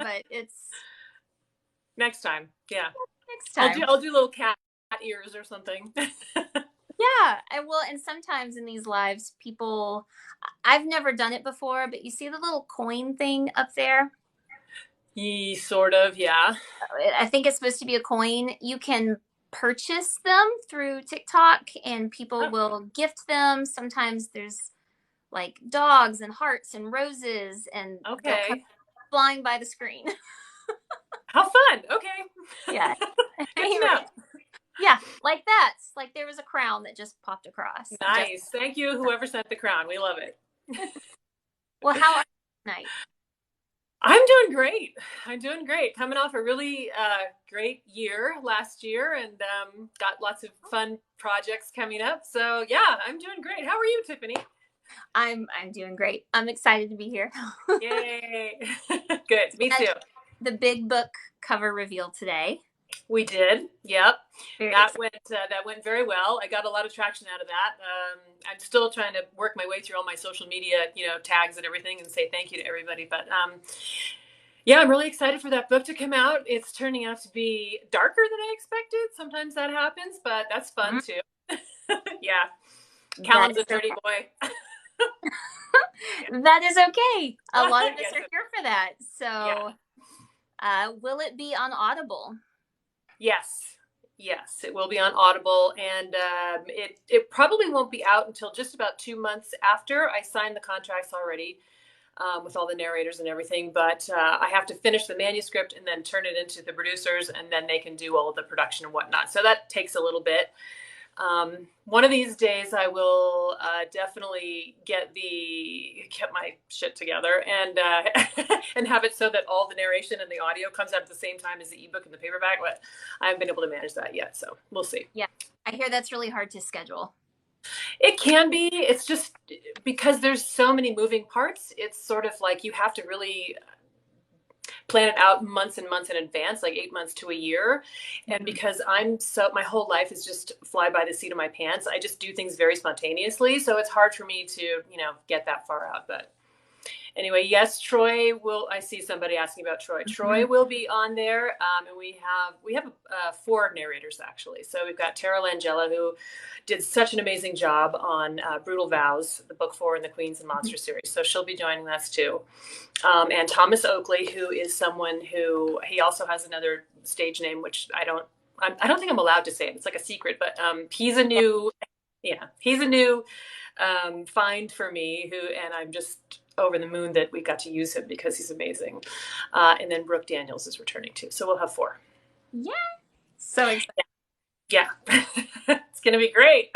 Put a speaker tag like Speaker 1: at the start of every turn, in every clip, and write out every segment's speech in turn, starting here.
Speaker 1: but it's
Speaker 2: Next time. Yeah.
Speaker 1: next
Speaker 2: I'll do
Speaker 1: time.
Speaker 2: I'll do little cat ears or something.
Speaker 1: Yeah, I will. And sometimes in these lives, people, I've never done it before, but you see the little coin thing up there?
Speaker 2: Ye sort of, yeah.
Speaker 1: I think it's supposed to be a coin. You can purchase them through TikTok and people
Speaker 2: Oh,
Speaker 1: will gift them. Sometimes there's like dogs and hearts and roses and they'll come
Speaker 2: okay.
Speaker 1: flying by the screen.
Speaker 2: How fun. Okay.
Speaker 1: Yeah.
Speaker 2: Good to know.
Speaker 1: Anyway, yeah, like that. Like there was a crown that just popped across. Just
Speaker 2: Nice. Thank you, whoever sent the crown. We love it.
Speaker 1: well, how are you tonight?
Speaker 2: I'm doing great. I'm doing great. Coming off a really great year last year and got lots of fun projects coming up. So, yeah, I'm doing great. How are you, Tiffany?
Speaker 1: I'm doing great. I'm excited to be here.
Speaker 2: Yay. Good. Me
Speaker 1: And
Speaker 2: too.
Speaker 1: the big book cover reveal today.
Speaker 2: We did. Yep.
Speaker 1: Very
Speaker 2: That
Speaker 1: excited.
Speaker 2: went very well. I got a lot of traction out of that. I'm still trying to work my way through all my social media, tags and everything, and say thank you to everybody. But yeah, I'm really excited for that book to come out. It's turning out to be darker than I expected. Sometimes that happens, but that's fun
Speaker 1: Mhm.
Speaker 2: too. Yeah,
Speaker 1: That
Speaker 2: Callan's
Speaker 1: is
Speaker 2: a dirty
Speaker 1: okay.
Speaker 2: boy.
Speaker 1: That is okay. A lot of us
Speaker 2: Yes,
Speaker 1: are here for that.
Speaker 2: yeah,
Speaker 1: So, will it be on Audible?
Speaker 2: yes, yes. It will be on Audible, and it probably won't be out until just about 2 months after I signed the contracts already. With all the narrators and everything. But I have to finish the manuscript and then turn it into the producers, and then they can do all of the production and whatnot. So that takes a little bit. One of these days, I will definitely get my shit together and and have it so that all the narration and the audio comes out at the same time as the ebook and the paperback. But I haven't been able to manage that yet, so we'll see.
Speaker 1: Yeah. I hear that's really hard to schedule.
Speaker 2: It can be. It's just because there's so many moving parts. It's sort of like you have to really plan it out months and months in advance, like 8 months to a year. And
Speaker 1: Mhm.
Speaker 2: because my whole life is just fly by the seat of my pants, I just do things very spontaneously. So it's hard for me to, get that far out. But anyway, yes, Troy will. I see somebody asking about Troy. Troy
Speaker 1: Mhm.
Speaker 2: will be on there, and we have four narrators actually. So we've got Tara Langella, who did such an amazing job on Brutal Vows, the book four in the Queens and Monsters series. So she'll be joining us too. And Thomas Oakley, who is someone who he also has another stage name, which I don't think I'm allowed to say it. It's like a secret, but he's a
Speaker 1: Yeah.
Speaker 2: new, yeah, he's a new find for me. And I'm just over the moon that we got to use him because he's amazing. And then Brooke Daniels is returning too, so we'll have four.
Speaker 1: Yeah. So excited.
Speaker 2: Yeah, it's gonna be great.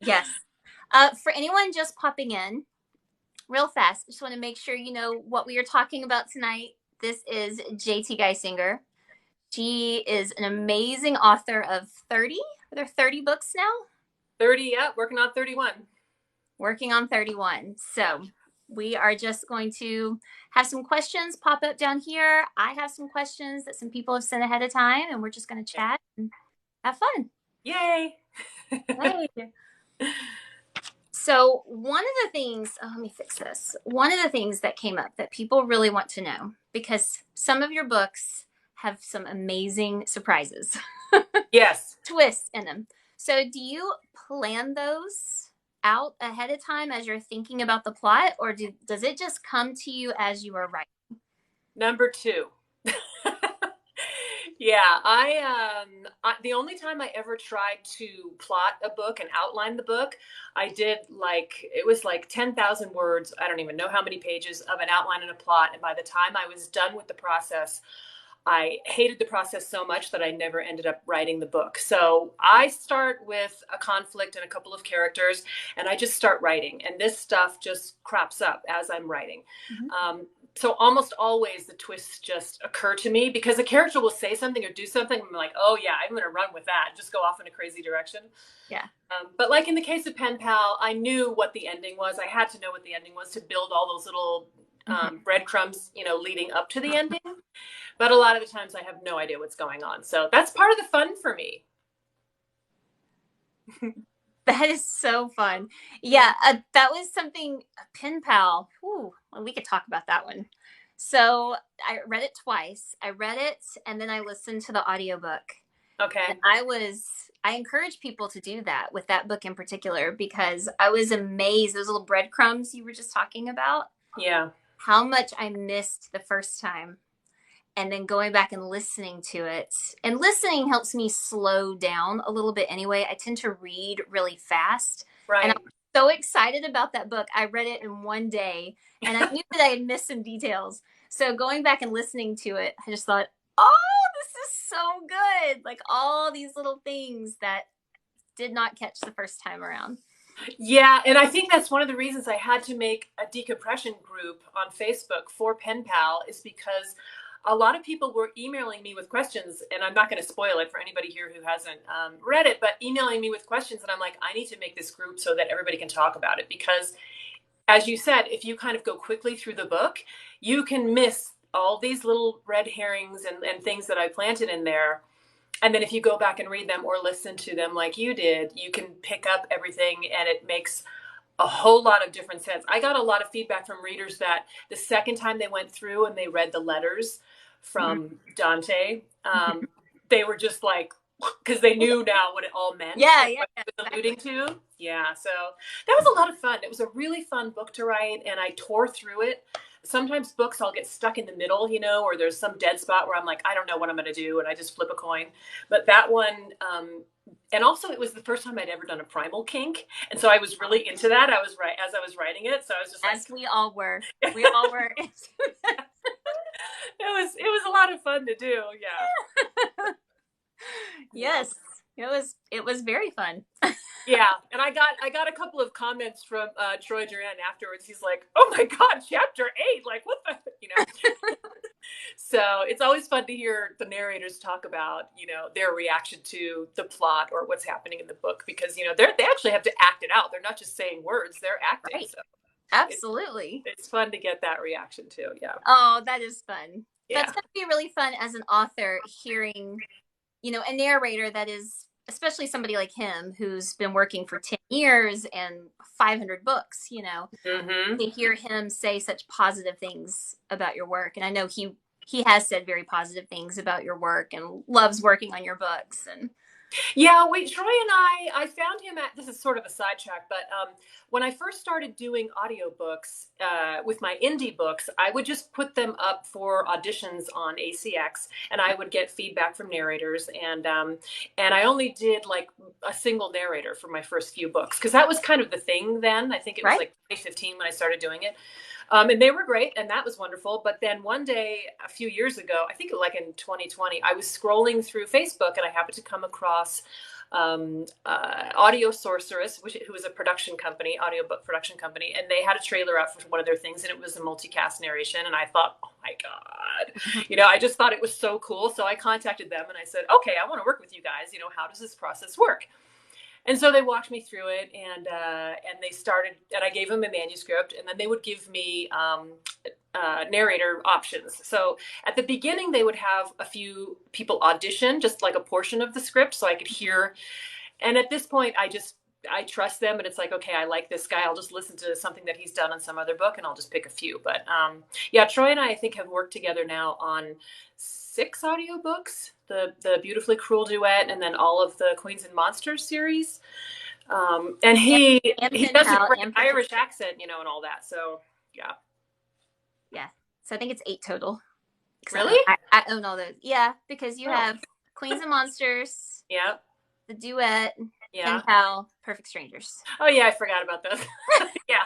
Speaker 1: Yes. For anyone just popping in, real fast, just want to make sure you know what we are talking about tonight. This is JT Geisinger. She is an amazing author of 30. Are there 30 books now?
Speaker 2: 30, yeah, working on 31.
Speaker 1: Working on 31.
Speaker 2: Yeah.
Speaker 1: So we are just going to have some questions pop up down here. I have some questions that some people have sent ahead of time, and we're just going to chat and have fun.
Speaker 2: Yay!
Speaker 1: Right. So, one of the things, let me fix this. One of the things that came up that people really want to know, because some of your books have some amazing surprises,
Speaker 2: Yes.
Speaker 1: twists in them. So, do you plan those out ahead of time as you're thinking about the plot, or does it just come to you as you are writing?
Speaker 2: Number two. Yeah, the only time I ever tried to plot a book and outline the book, I did it was like 10,000 words. I don't even know how many pages of an outline and a plot. And by the time I was done with the process, I hated the process so much that I never ended up writing the book. So I start with a conflict and a couple of characters, and I just start writing. And this stuff just crops up as I'm writing.
Speaker 1: Mhm.
Speaker 2: So almost always the twists just occur to me because a character will say something or do something. And I'm like, oh yeah, I'm going to run with that. Just go off in a crazy direction.
Speaker 1: Yeah.
Speaker 2: But like in the case of Pen Pal, I knew what the ending was. I had to know what the ending was to build all those little
Speaker 1: Mhm.
Speaker 2: breadcrumbs, leading up to the ending. But a lot of the times I have no idea what's going on. So that's part of the fun for me.
Speaker 1: That is so fun. Yeah, that was something, Pen Pal. Whew, well, we could talk about that one. So I read it twice. I read it and then I listened to the audiobook. And
Speaker 2: Okay.
Speaker 1: I encourage people to do that with that book in particular because I was amazed, those little breadcrumbs you were just talking about,
Speaker 2: Yeah.
Speaker 1: how much I missed the first time. And then going back and listening to it. And listening helps me slow down a little bit anyway. I tend to read really fast. And
Speaker 2: Right.
Speaker 1: I'm so excited about that book. I read it in one day and I knew that I had missed some details. So going back and listening to it, I just thought, oh, this is so good. Like all these little things that did not catch the first time around.
Speaker 2: Yeah, and I think that's one of the reasons I had to make a decompression group on Facebook for Pen Pal is because a lot of people were emailing me with questions, and I'm not going to spoil it for anybody here who hasn't read it, but emailing me with questions, and I'm like, I need to make this group so that everybody can talk about it because, as you said, if you kind of go quickly through the book, you can miss all these little red herrings and things that I planted in there. And then if you go back and read them or listen to them like you did, you can pick up everything and it makes a whole lot of different sense. I got a lot of feedback from readers that the second time they went through and they read the letters from Dante, they were just like, because they knew now what it all meant
Speaker 1: Yeah,
Speaker 2: and
Speaker 1: yeah,
Speaker 2: what
Speaker 1: yeah,
Speaker 2: it was alluding
Speaker 1: exactly.
Speaker 2: to. Yeah, so that was a lot of fun. It was a really fun book to write, and I tore through it. Sometimes books I'll get stuck in the middle, or there's some dead spot where I'm like, I don't know what I'm going to do, and I just flip a coin. But that one, and also it was the first time I'd ever done a primal kink, and so I was really into that. I was right as I was writing it, so I was just like,
Speaker 1: As we all were. We all were.
Speaker 2: it was a lot of fun to do. Yeah. Yeah.
Speaker 1: Yes, it was very fun.
Speaker 2: Yeah, and I got a couple of comments from Troy Duran afterwards. He's like, "Oh my God, chapter 8! Like, what the?" So it's always fun to hear the narrators talk about their reaction to the plot or what's happening in the book because they actually have to act it out. They're not just saying words; they're acting.
Speaker 1: Right.
Speaker 2: So it's
Speaker 1: Absolutely.
Speaker 2: it's fun to get that reaction too. Yeah,
Speaker 1: Oh, that is fun. That's
Speaker 2: yeah,
Speaker 1: going to be really fun as an author hearing, a narrator that is, especially somebody like him who's been working for 10 years and 500 books,
Speaker 2: hmm
Speaker 1: to hear him say such positive things about your work. And I know he has said very positive things about your work and loves working on your books and
Speaker 2: Yeah, wait, Troy and I found him at, this is sort of a sidetrack, but when I first started doing audiobooks with my indie books, I would just put them up for auditions on ACX and I would get feedback from narrators. And I only did like a single narrator for my first few books because that was kind of the thing then. I think it was
Speaker 1: right.
Speaker 2: like 2015 when I started doing it. And they were great, and that was wonderful. But then one day, a few years ago, I think like in 2020, I was scrolling through Facebook, and I happened to come across Audio Sorceress, who is a production company, audiobook production company, and they had a trailer out for one of their things, and it was a multicast narration. And I thought, oh my God, I just thought it was so cool. So I contacted them, and I said, okay, I want to work with you guys. How does this process work? And so they walked me through it, and they started, and I gave them a manuscript, and then they would give me narrator options. So at the beginning, they would have a few people audition, just like a portion of the script, so I could hear. And at this point, I trust them, and it's like, okay, I like this guy. I'll just listen to something that he's done on some other book, and I'll just pick a few. But yeah, Troy and I think have worked together now on 6 audiobooks, the Beautifully Cruel duet, and then all of the Queens and Monsters series. And
Speaker 1: and, and
Speaker 2: he
Speaker 1: pen
Speaker 2: does a
Speaker 1: pal
Speaker 2: great
Speaker 1: and perfect.
Speaker 2: Irish accent, and all that. So yeah,
Speaker 1: Yeah. So I think it's 8 total because
Speaker 2: really,
Speaker 1: I own all those. Yeah, because you
Speaker 2: oh
Speaker 1: have Queens and Monsters,
Speaker 2: yeah,
Speaker 1: the duet, pen
Speaker 2: yeah.
Speaker 1: pal, perfect strangers.
Speaker 2: Oh yeah, I forgot about those. Yeah,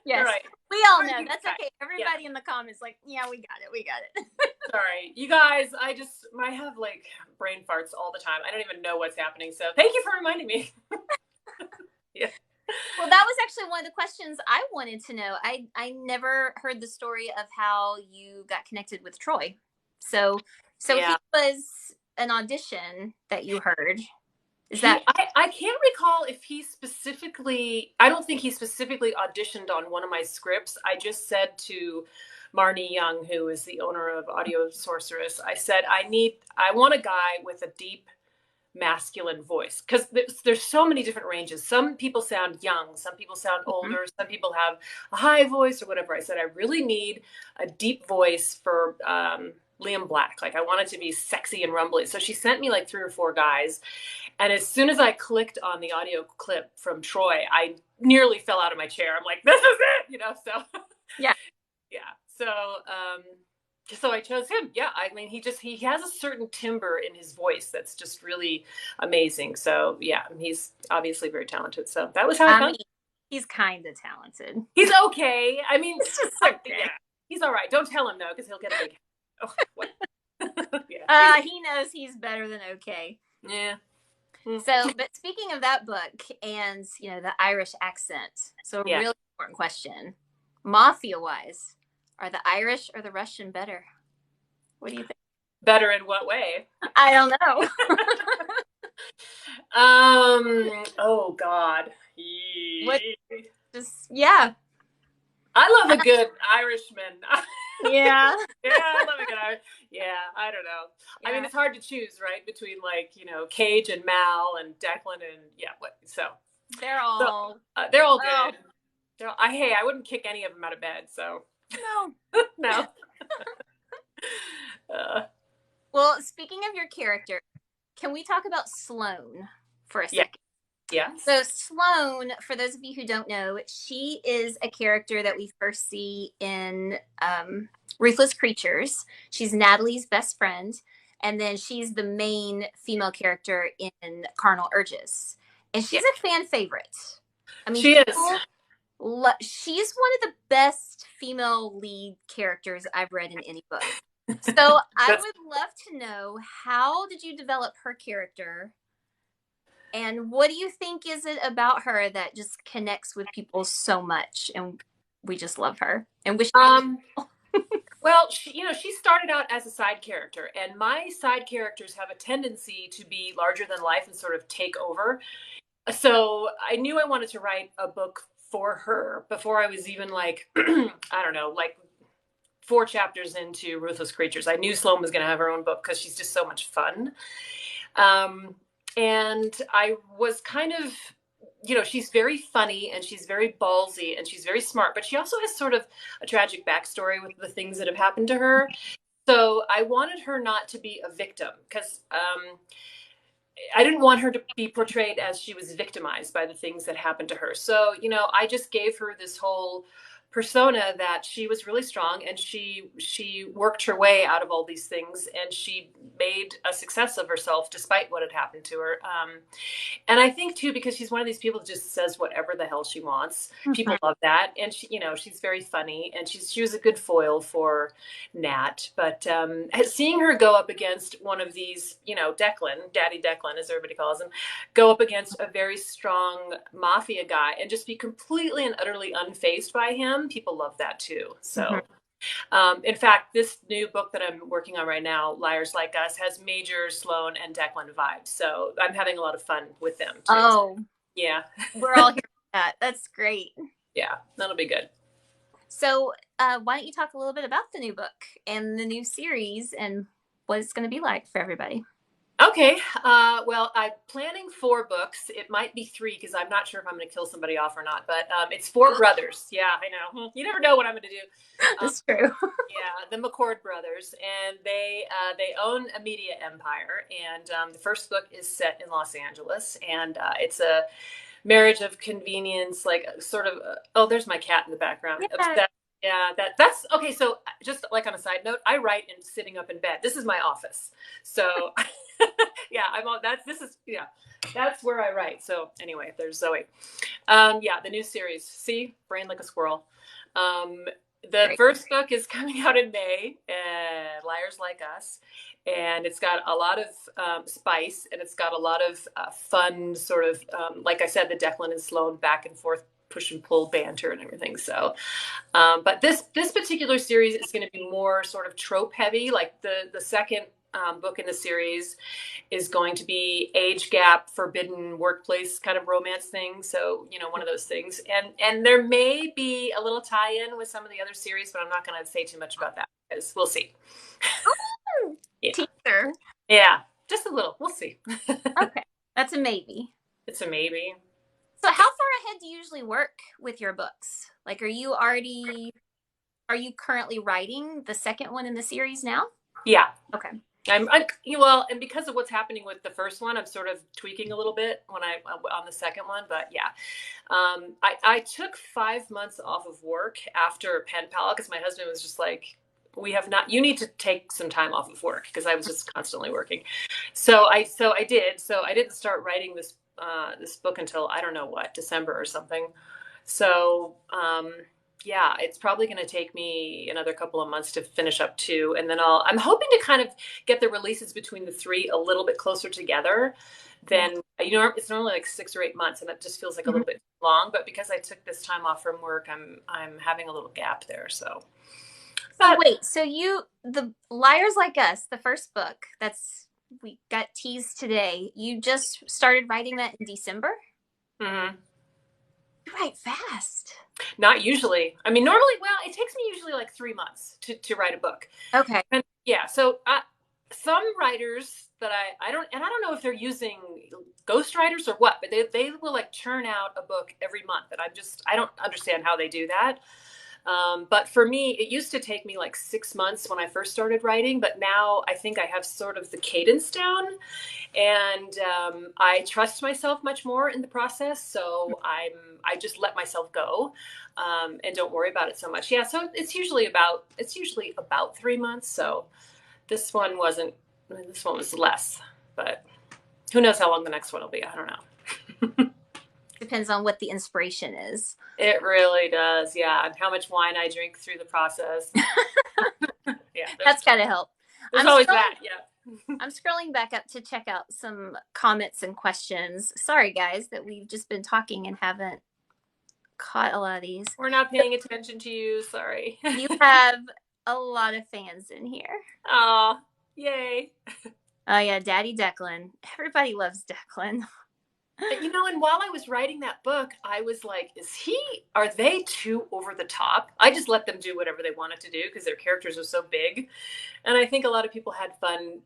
Speaker 2: you're
Speaker 1: Yes,
Speaker 2: right.
Speaker 1: we all know.
Speaker 2: Keep
Speaker 1: That's
Speaker 2: track.
Speaker 1: okay.
Speaker 2: Yeah.
Speaker 1: Everybody in the comments like, yeah, we got it. We got it.
Speaker 2: Sorry, you guys. I have like brain farts all the time. I don't even know what's happening. So thank you for reminding me. Yeah.
Speaker 1: Well, that was actually one of the questions I wanted to know. I never heard the story of how you got connected with Troy. So he
Speaker 2: Yeah.
Speaker 1: was an audition that you heard. Is
Speaker 2: He,
Speaker 1: that
Speaker 2: I can't recall if he specifically, I don't think he specifically auditioned on one of my scripts. I just said to Marnie Young, who is the owner of Audio Sorceress, I said, I want a guy with a deep masculine voice, because there's so many different ranges. Some people sound young, some people sound
Speaker 1: Mhm.
Speaker 2: older, some people have a high voice or whatever. I said I really need a deep voice for Liam Black. Like I want it to be sexy and rumbly. So she sent me like 3 or 4 guys, and as soon as I clicked on the audio clip from Troy, I nearly fell out of my chair. I'm like, this is it, So
Speaker 1: Yeah.
Speaker 2: yeah. So I chose him. Yeah, I mean, he has a certain timbre in his voice that's just really amazing. So yeah, he's obviously very talented. So that was how I
Speaker 1: I
Speaker 2: found
Speaker 1: mean, he's kind of talented.
Speaker 2: He's okay. I mean,
Speaker 1: It's just
Speaker 2: yeah,
Speaker 1: okay.
Speaker 2: he's all right. Don't tell him though, because he'll get a big. Oh, what? Yeah,
Speaker 1: He knows he's better than okay.
Speaker 2: yeah. Mm.
Speaker 1: So, but speaking of that book and, the Irish accent, so a
Speaker 2: Yeah.
Speaker 1: really important question. Mafia wise, are the Irish or the Russian better? What do you think?
Speaker 2: Better in what way?
Speaker 1: I don't know.
Speaker 2: Oh God.
Speaker 1: What just yeah.
Speaker 2: I love a good Irishman.
Speaker 1: Yeah.
Speaker 2: Yeah, I love a good Irish. Yeah, I don't know. I mean,
Speaker 1: Yeah.
Speaker 2: it's hard to choose, right, between like Cage and Mal and Declan and yeah, what?
Speaker 1: They're
Speaker 2: So
Speaker 1: all
Speaker 2: they're all
Speaker 1: oh
Speaker 2: good. I wouldn't kick any of them out of bed. So
Speaker 1: no.
Speaker 2: no. Uh,
Speaker 1: Well, speaking of your character, can we talk about Sloane for a
Speaker 2: yeah.
Speaker 1: second?
Speaker 2: Yes.
Speaker 1: So Sloane, for those of you who don't know, she is a character that we first see in Ruthless Creatures. She's Natalie's best friend, and then she's the main female character in Carnal Urges, and
Speaker 2: Yeah.
Speaker 1: she's a fan favorite. I mean,
Speaker 2: She is.
Speaker 1: she's one of the best female lead characters I've read in any book. So I
Speaker 2: That's
Speaker 1: would love to know, how did you develop her character? And what do you think is it about her that just connects with people so much, and we just love her and wish
Speaker 2: um well, she started out as a side character, and my side characters have a tendency to be larger than life and sort of take over. So I knew I wanted to write a book for her before I was even like, I don't know, like 4 chapters into Ruthless Creatures. I knew Sloane was going to have her own book because she's just so much fun. Um, and I was kind of, she's very funny and she's very ballsy and she's very smart, but she also has sort of a tragic backstory with the things that have happened to her. So I wanted her not to be a victim because I didn't want her to be portrayed as she was victimized by the things that happened to her. So, I just gave her this whole persona that she was really strong and she worked her way out of all these things and she made a success of herself despite what had happened to her. And I think too, because she's one of these people that just says whatever the hell she wants. People
Speaker 1: Mhm.
Speaker 2: love that, and she's very funny, and she was a good foil for Nat. But seeing her go up against one of these, Declan, Daddy Declan, as everybody calls him, go up against a very strong mafia guy and just be completely and utterly unfazed by him, people love that too.
Speaker 1: Mhm.
Speaker 2: So. In fact, this new book that I'm working on right now, Liars Like Us, has major Sloane and Declan vibes. So I'm having a lot of fun with them too.
Speaker 1: Oh,
Speaker 2: Yeah.
Speaker 1: we're all here for that. That's great.
Speaker 2: Yeah, that'll be good.
Speaker 1: So, why don't you talk a little bit about the new book and the new series and what it's going to be like for everybody?
Speaker 2: Okay. Well, I'm planning 4 books. It might be 3 because I'm not sure if I'm going to kill somebody off or not. But it's 4 brothers. Yeah, I know. You never know what I'm going to do.
Speaker 1: That's true.
Speaker 2: Yeah, the McCord brothers, and they own a media empire. And the first book is set in Los Angeles, and it's a marriage of convenience, like sort of. Oh, there's my cat in the background.
Speaker 1: Yeah.
Speaker 2: Obsessed. Yeah, that's okay. So, just like on a side note, I write in sitting up in bed. This is my office. So, yeah, I'm on. That's where I write. So, anyway, there's Zoe. Yeah, the new series. See, brain like a squirrel. Um, the
Speaker 1: Great.
Speaker 2: first book is coming out in May, Liars Like Us, and it's got a lot of spice, and it's got a lot of fun, sort of, like I said, the Declan and Sloane back and forth push and pull banter and everything. So, but this particular series is going to be more sort of trope heavy. Like the second book in the series is going to be age gap, forbidden workplace kind of romance thing. So, one of those things. And there may be a little tie-in with some of the other series, but I'm not going to say too much about that because we'll see.
Speaker 1: Ooh,
Speaker 2: Yeah.
Speaker 1: teaser.
Speaker 2: Yeah. Just a little. We'll see.
Speaker 1: Okay, that's a maybe.
Speaker 2: It's a maybe.
Speaker 1: So how far ahead do you usually work with your books? Like, are you currently writing the second one in the series now?
Speaker 2: Yeah.
Speaker 1: Okay.
Speaker 2: Well, and because of what's happening with the first one, I'm sort of tweaking a little bit when I on the second one. But yeah, I took 5 months off of work after Pen Pal because my husband was just like, "We have not. You need to take some time off of work," because I was just constantly working. So I did. So I didn't start writing this book until I don't know what, December or something. So yeah, it's probably going to take me another couple of months to finish up two, and then I'm hoping to kind of get the releases between the three a little bit closer together
Speaker 1: Yeah.
Speaker 2: than, it's normally like 6 or 8 months, and it just feels like a
Speaker 1: Mhm.
Speaker 2: little bit long. But because I took this time off from work, I'm having a little gap there. So,
Speaker 1: So
Speaker 2: but
Speaker 1: wait, so the Liars Like Us, the first book, that's we got teased today. You just started writing that in December?
Speaker 2: mhm.
Speaker 1: You write fast.
Speaker 2: Not usually. I mean, normally, well, it takes me usually like 3 months to write a book.
Speaker 1: Okay.
Speaker 2: And yeah, so some writers that I don't know if they're using ghostwriters or what, but they will like churn out a book every month, and I don't understand how they do that. But for me, it used to take me like 6 months when I first started writing, but now I think I have sort of the cadence down, and I trust myself much more in the process. So I just let myself go, and don't worry about it so much. Yeah, so it's usually about 3 months. So this one wasn't. This one was less, but who knows how long the next one will be? I don't know.
Speaker 1: Depends on what the inspiration is.
Speaker 2: It really does, yeah. And how much wine I drink through the process. Yeah,
Speaker 1: That's gotta help.
Speaker 2: there's
Speaker 1: I'm
Speaker 2: always
Speaker 1: scrolling
Speaker 2: that. Yeah.
Speaker 1: I'm scrolling back up to check out some comments and questions. Sorry guys that we've just been talking and haven't caught a lot of these.
Speaker 2: We're not paying attention to you. Sorry.
Speaker 1: You have a lot of fans in here.
Speaker 2: Aw, yay.
Speaker 1: Oh yeah, Daddy Declan. Everybody loves Declan.
Speaker 2: And while I was writing that book, I was like, are they too over the top? I just let them do whatever they wanted to do because their characters are so big. And I think a lot of people had fun,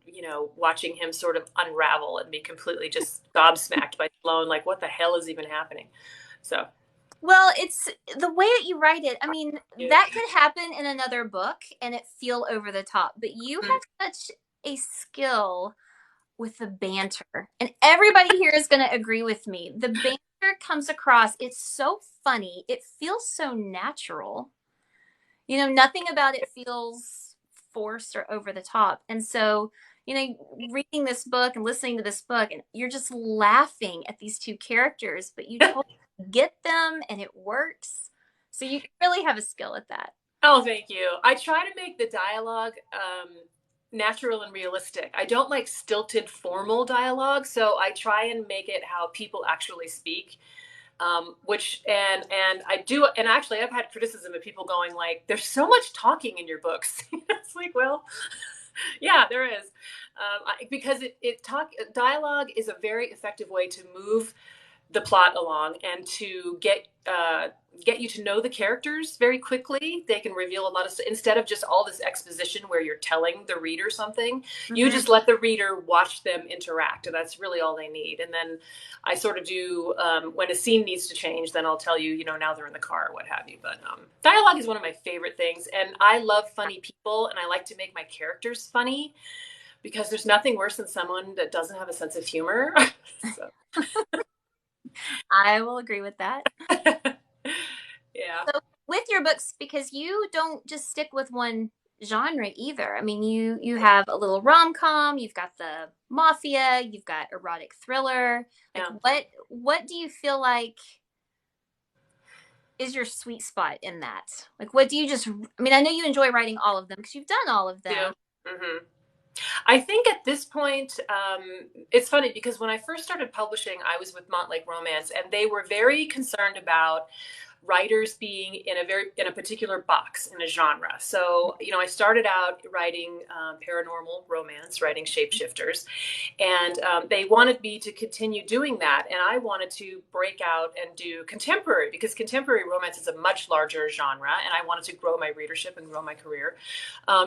Speaker 2: watching him sort of unravel and be completely just gobsmacked by Sloane, like, what the hell is even happening? So,
Speaker 1: Well, it's the way that you write it. I mean,
Speaker 2: yeah.
Speaker 1: that could happen in another book and it feel over the top, but you have such a skill with the banter. And everybody here is going to agree with me. The banter comes across, it's so funny. It feels so natural. Nothing about it feels forced or over the top. And so, reading this book and listening to this book, and you're just laughing at these two characters, but you totally get them and it works. So you really have a skill at that.
Speaker 2: Oh, thank you. I try to make the dialogue natural and realistic. I don't like stilted formal dialogue, so I try and make it how people actually speak. Which and I do, and actually I've had criticism of people going like, "There's so much talking in your books." It's like, well, yeah, there is, because dialogue is a very effective way to move the plot along and to get you to know the characters very quickly. They can reveal a lot of stuff instead of just all this exposition where you're telling the reader something. You just let the reader watch them interact, and that's really all they need. And then I sort of do, when a scene needs to change, then I'll tell you, now they're in the car or what have you. But dialogue is one of my favorite things, and I love funny people, and I like to make my characters funny because there's nothing worse than someone that doesn't have a sense of humor. So.
Speaker 1: I will agree with that.
Speaker 2: Yeah.
Speaker 1: So with your books, because you don't just stick with one genre either. I mean, you have a little rom-com, you've got the mafia, you've got erotic thriller. Like
Speaker 2: Yeah.
Speaker 1: what do you feel like is your sweet spot in that? Like what do you just I mean, I know you enjoy writing all of them because you've done all of them.
Speaker 2: Yeah. Mm-hmm. I think at this point, it's funny because when I first started publishing, I was with Montlake Romance, and they were very concerned about writers being in a particular box in a genre. So I started out writing paranormal romance, writing shapeshifters, and they wanted me to continue doing that, and I wanted to break out and do contemporary because contemporary romance is a much larger genre, and I wanted to grow my readership and grow my career.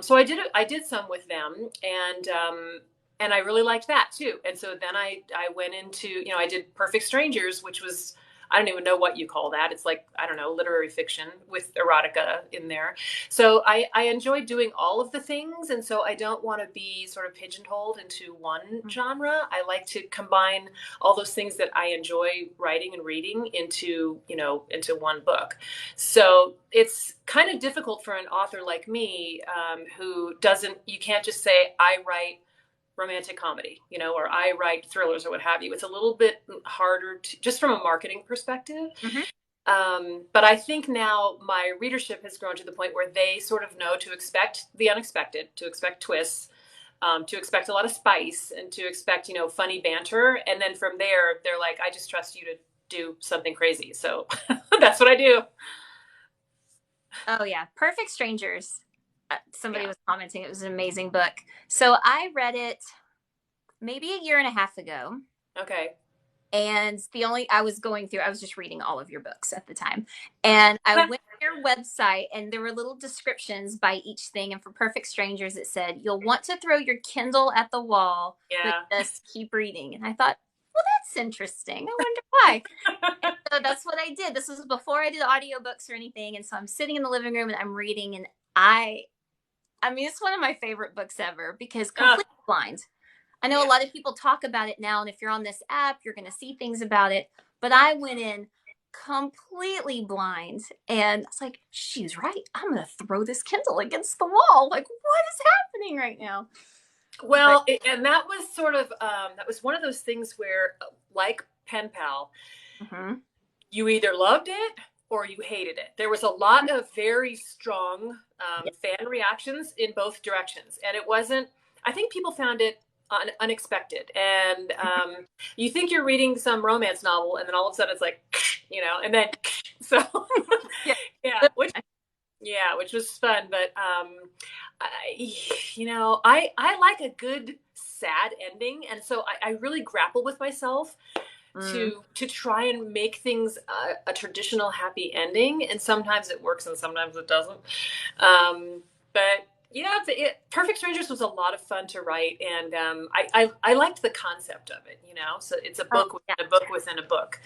Speaker 2: So I did some with them, and and I really liked that too. And so then I went into, I did Perfect Strangers, which was, I don't even know what you call that. It's like, I don't know, literary fiction with erotica in there. So I enjoy doing all of the things. And so I don't want to be sort of pigeonholed into one genre. I like to combine all those things that I enjoy writing and reading into one book. So it's kind of difficult for an author like me, who doesn't, you can't just say, I write romantic comedy, or I write thrillers or what have you. It's a little bit harder to, just from a marketing perspective.
Speaker 1: Mm-hmm.
Speaker 2: But I think now my readership has grown to the point where they sort of know to expect the unexpected, to expect twists, to expect a lot of spice, and to expect, funny banter. And then from there, they're like, I just trust you to do something crazy. So that's what I do.
Speaker 1: Oh yeah, Perfect Strangers. Somebody
Speaker 2: Yeah.
Speaker 1: was commenting it was an amazing book. So I read it maybe a year and a half ago.
Speaker 2: Okay.
Speaker 1: And I was going through, I was just reading all of your books at the time. And I went to your website and there were little descriptions by each thing. And for Perfect Strangers, it said, you'll want to throw your Kindle at the wall, but
Speaker 2: Yeah.
Speaker 1: just keep reading. And I thought, well, that's interesting. I wonder why. And so that's what I did. This was before I did audiobooks or anything. And so I'm sitting in the living room and I'm reading. And I mean, it's one of my favorite books ever because
Speaker 2: Oh,
Speaker 1: completely blind. I know a
Speaker 2: yeah.
Speaker 1: lot of people talk about it now, and if you're on this app, you're going to see things about it. But I went in completely blind, and I was like, she's right. I'm going to throw this Kindle against the wall. Like, what is happening right now? But
Speaker 2: Well, and that was sort of that was one of those things where, like Pen Pal,
Speaker 1: mhm.
Speaker 2: you either loved it or you hated it. There was a lot of very strong
Speaker 1: Yeah.
Speaker 2: fan reactions in both directions, and it wasn't. I think people found it unexpected, and you think you're reading some romance novel, and then all of a sudden it's like, and then so
Speaker 1: Yeah.
Speaker 2: yeah, which was fun, but I, I like a good sad ending, and so I really grapple with myself
Speaker 1: Mm.
Speaker 2: to try and make things a traditional happy ending, and sometimes it works and sometimes it doesn't. But yeah, Perfect Strangers was a lot of fun to write, and I liked the concept of it. So it's a
Speaker 1: Oh,
Speaker 2: book
Speaker 1: yeah.
Speaker 2: within a book within a book.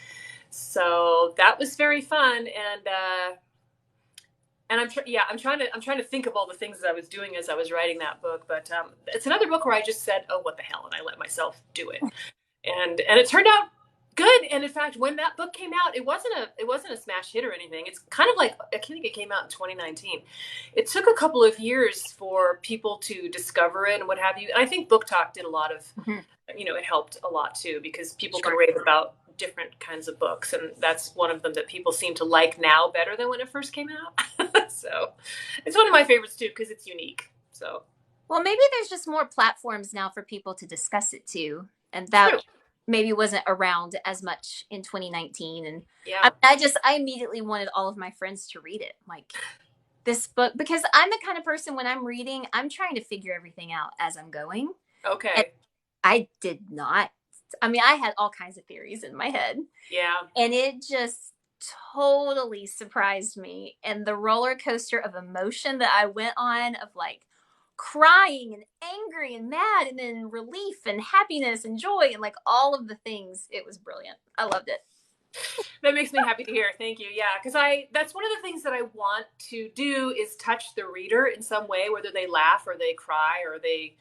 Speaker 2: So that was very fun, and I'm trying to think of all the things that I was doing as I was writing that book. But it's another book where I just said, "Oh, what the hell," and I let myself do it, and it turned out good. And in fact, when that book came out, it wasn't a smash hit or anything. It's kind of like, I think it came out in 2019. It took a couple of years for people to discover it and what have you. And I think Book Talk did a lot of,
Speaker 1: Mhm.
Speaker 2: it helped a lot too, because people can
Speaker 1: Sure.
Speaker 2: rave about different kinds of books, and that's one of them that people seem to like now better than when it first came out. So it's one of my favorites too, because it's unique. So
Speaker 1: Well, maybe there's just more platforms now for people to discuss it too, and that
Speaker 2: true.
Speaker 1: maybe wasn't around as much in 2019. And
Speaker 2: Yeah.
Speaker 1: I immediately wanted all of my friends to read it, like this book, because I'm the kind of person when I'm reading, I'm trying to figure everything out as I'm going, and
Speaker 2: Okay.
Speaker 1: I did not. I mean, I had all kinds of theories in my head,
Speaker 2: Yeah.
Speaker 1: and it just totally surprised me. And the roller coaster of emotion that I went on, of like crying and angry and mad, and then relief and happiness and joy, and like all of the things, it was brilliant. I loved it.
Speaker 2: That makes me happy to hear. Thank you. Yeah, because that's one of the things that I want to do is touch the reader in some way, whether they laugh or they cry or they,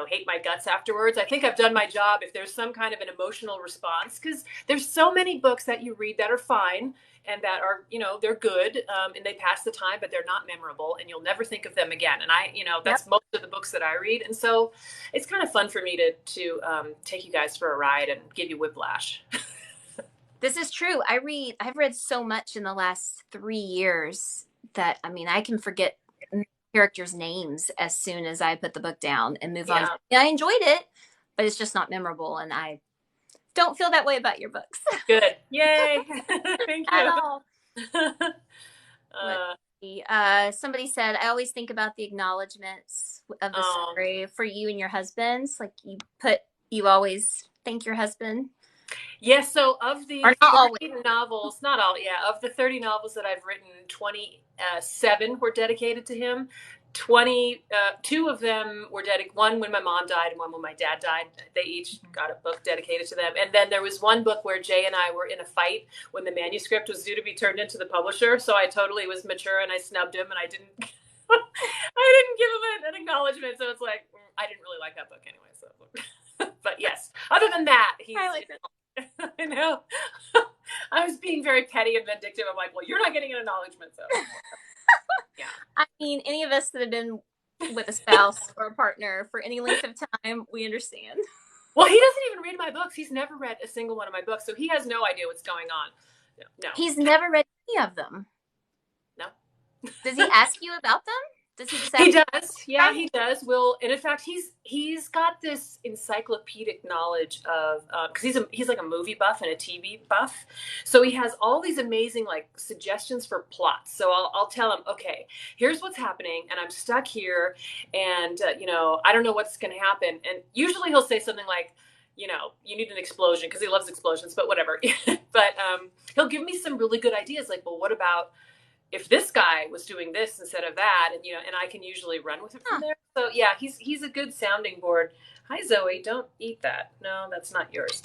Speaker 2: hate my guts afterwards. I think I've done my job if there's some kind of an emotional response, because there's so many books that you read that are fine and that are, they're good, and they pass the time, but they're not memorable and you'll never think of them again. And
Speaker 1: Yep.
Speaker 2: that's most of the books that I read. And so it's kind of fun for me to take you guys for a ride and give you whiplash.
Speaker 1: This is true. I've read so much in the last 3 years that, I mean, I can forget characters' names as soon as I put the book down and move on.
Speaker 2: Yeah.
Speaker 1: Yeah, I enjoyed it, but it's just not memorable. And I don't feel that way about your books
Speaker 2: Good. Yay. Thank
Speaker 1: at
Speaker 2: you.
Speaker 1: all. Let's
Speaker 2: uh,
Speaker 1: see. Somebody said, I always think about the acknowledgments of the
Speaker 2: um,
Speaker 1: story for you and your husbands. Like you always thank your husband.
Speaker 2: yes. So of the
Speaker 1: Or not always.
Speaker 2: 30 novels, not all, yeah, of the 30 novels that I've written, 27 were dedicated to him. two of them were dedicated, one when my mom died and one when my dad died. They each got a book dedicated to them. And then there was one book where Jay and I were in a fight when the manuscript was due to be turned into the publisher. So I totally was mature and I snubbed him and I didn't, I didn't give him an acknowledgement. So it's like, I didn't really like that book anyway. So, but yes, other than that, he's,
Speaker 1: I like it.
Speaker 2: I know. I was being very petty and vindictive. I'm like, well, you're not getting an acknowledgement. So yeah.
Speaker 1: I mean, any of us that have been with a spouse or a partner for any length of time, we understand.
Speaker 2: Well, he doesn't even read my books. He's never read a single one of my books, so he has no idea what's going on. No,
Speaker 1: He's never read any of them.
Speaker 2: no.
Speaker 1: Does he ask you about them? Does he just ask
Speaker 2: He
Speaker 1: you?
Speaker 2: does. Yeah, he does. Will, and in fact, he's got this encyclopedic knowledge of because he's like a movie buff and a TV buff, so he has all these amazing like suggestions for plots. So I'll tell him, okay, here's what's happening, and I'm stuck here, and I don't know what's going to happen, and usually he'll say something like, you need an explosion because he loves explosions, but whatever. But he'll give me some really good ideas, like, well, what about if this guy was doing this instead of that, and I can usually run with it from there. So yeah, he's a good sounding board. Hi Zoe, don't eat that. No, that's not yours.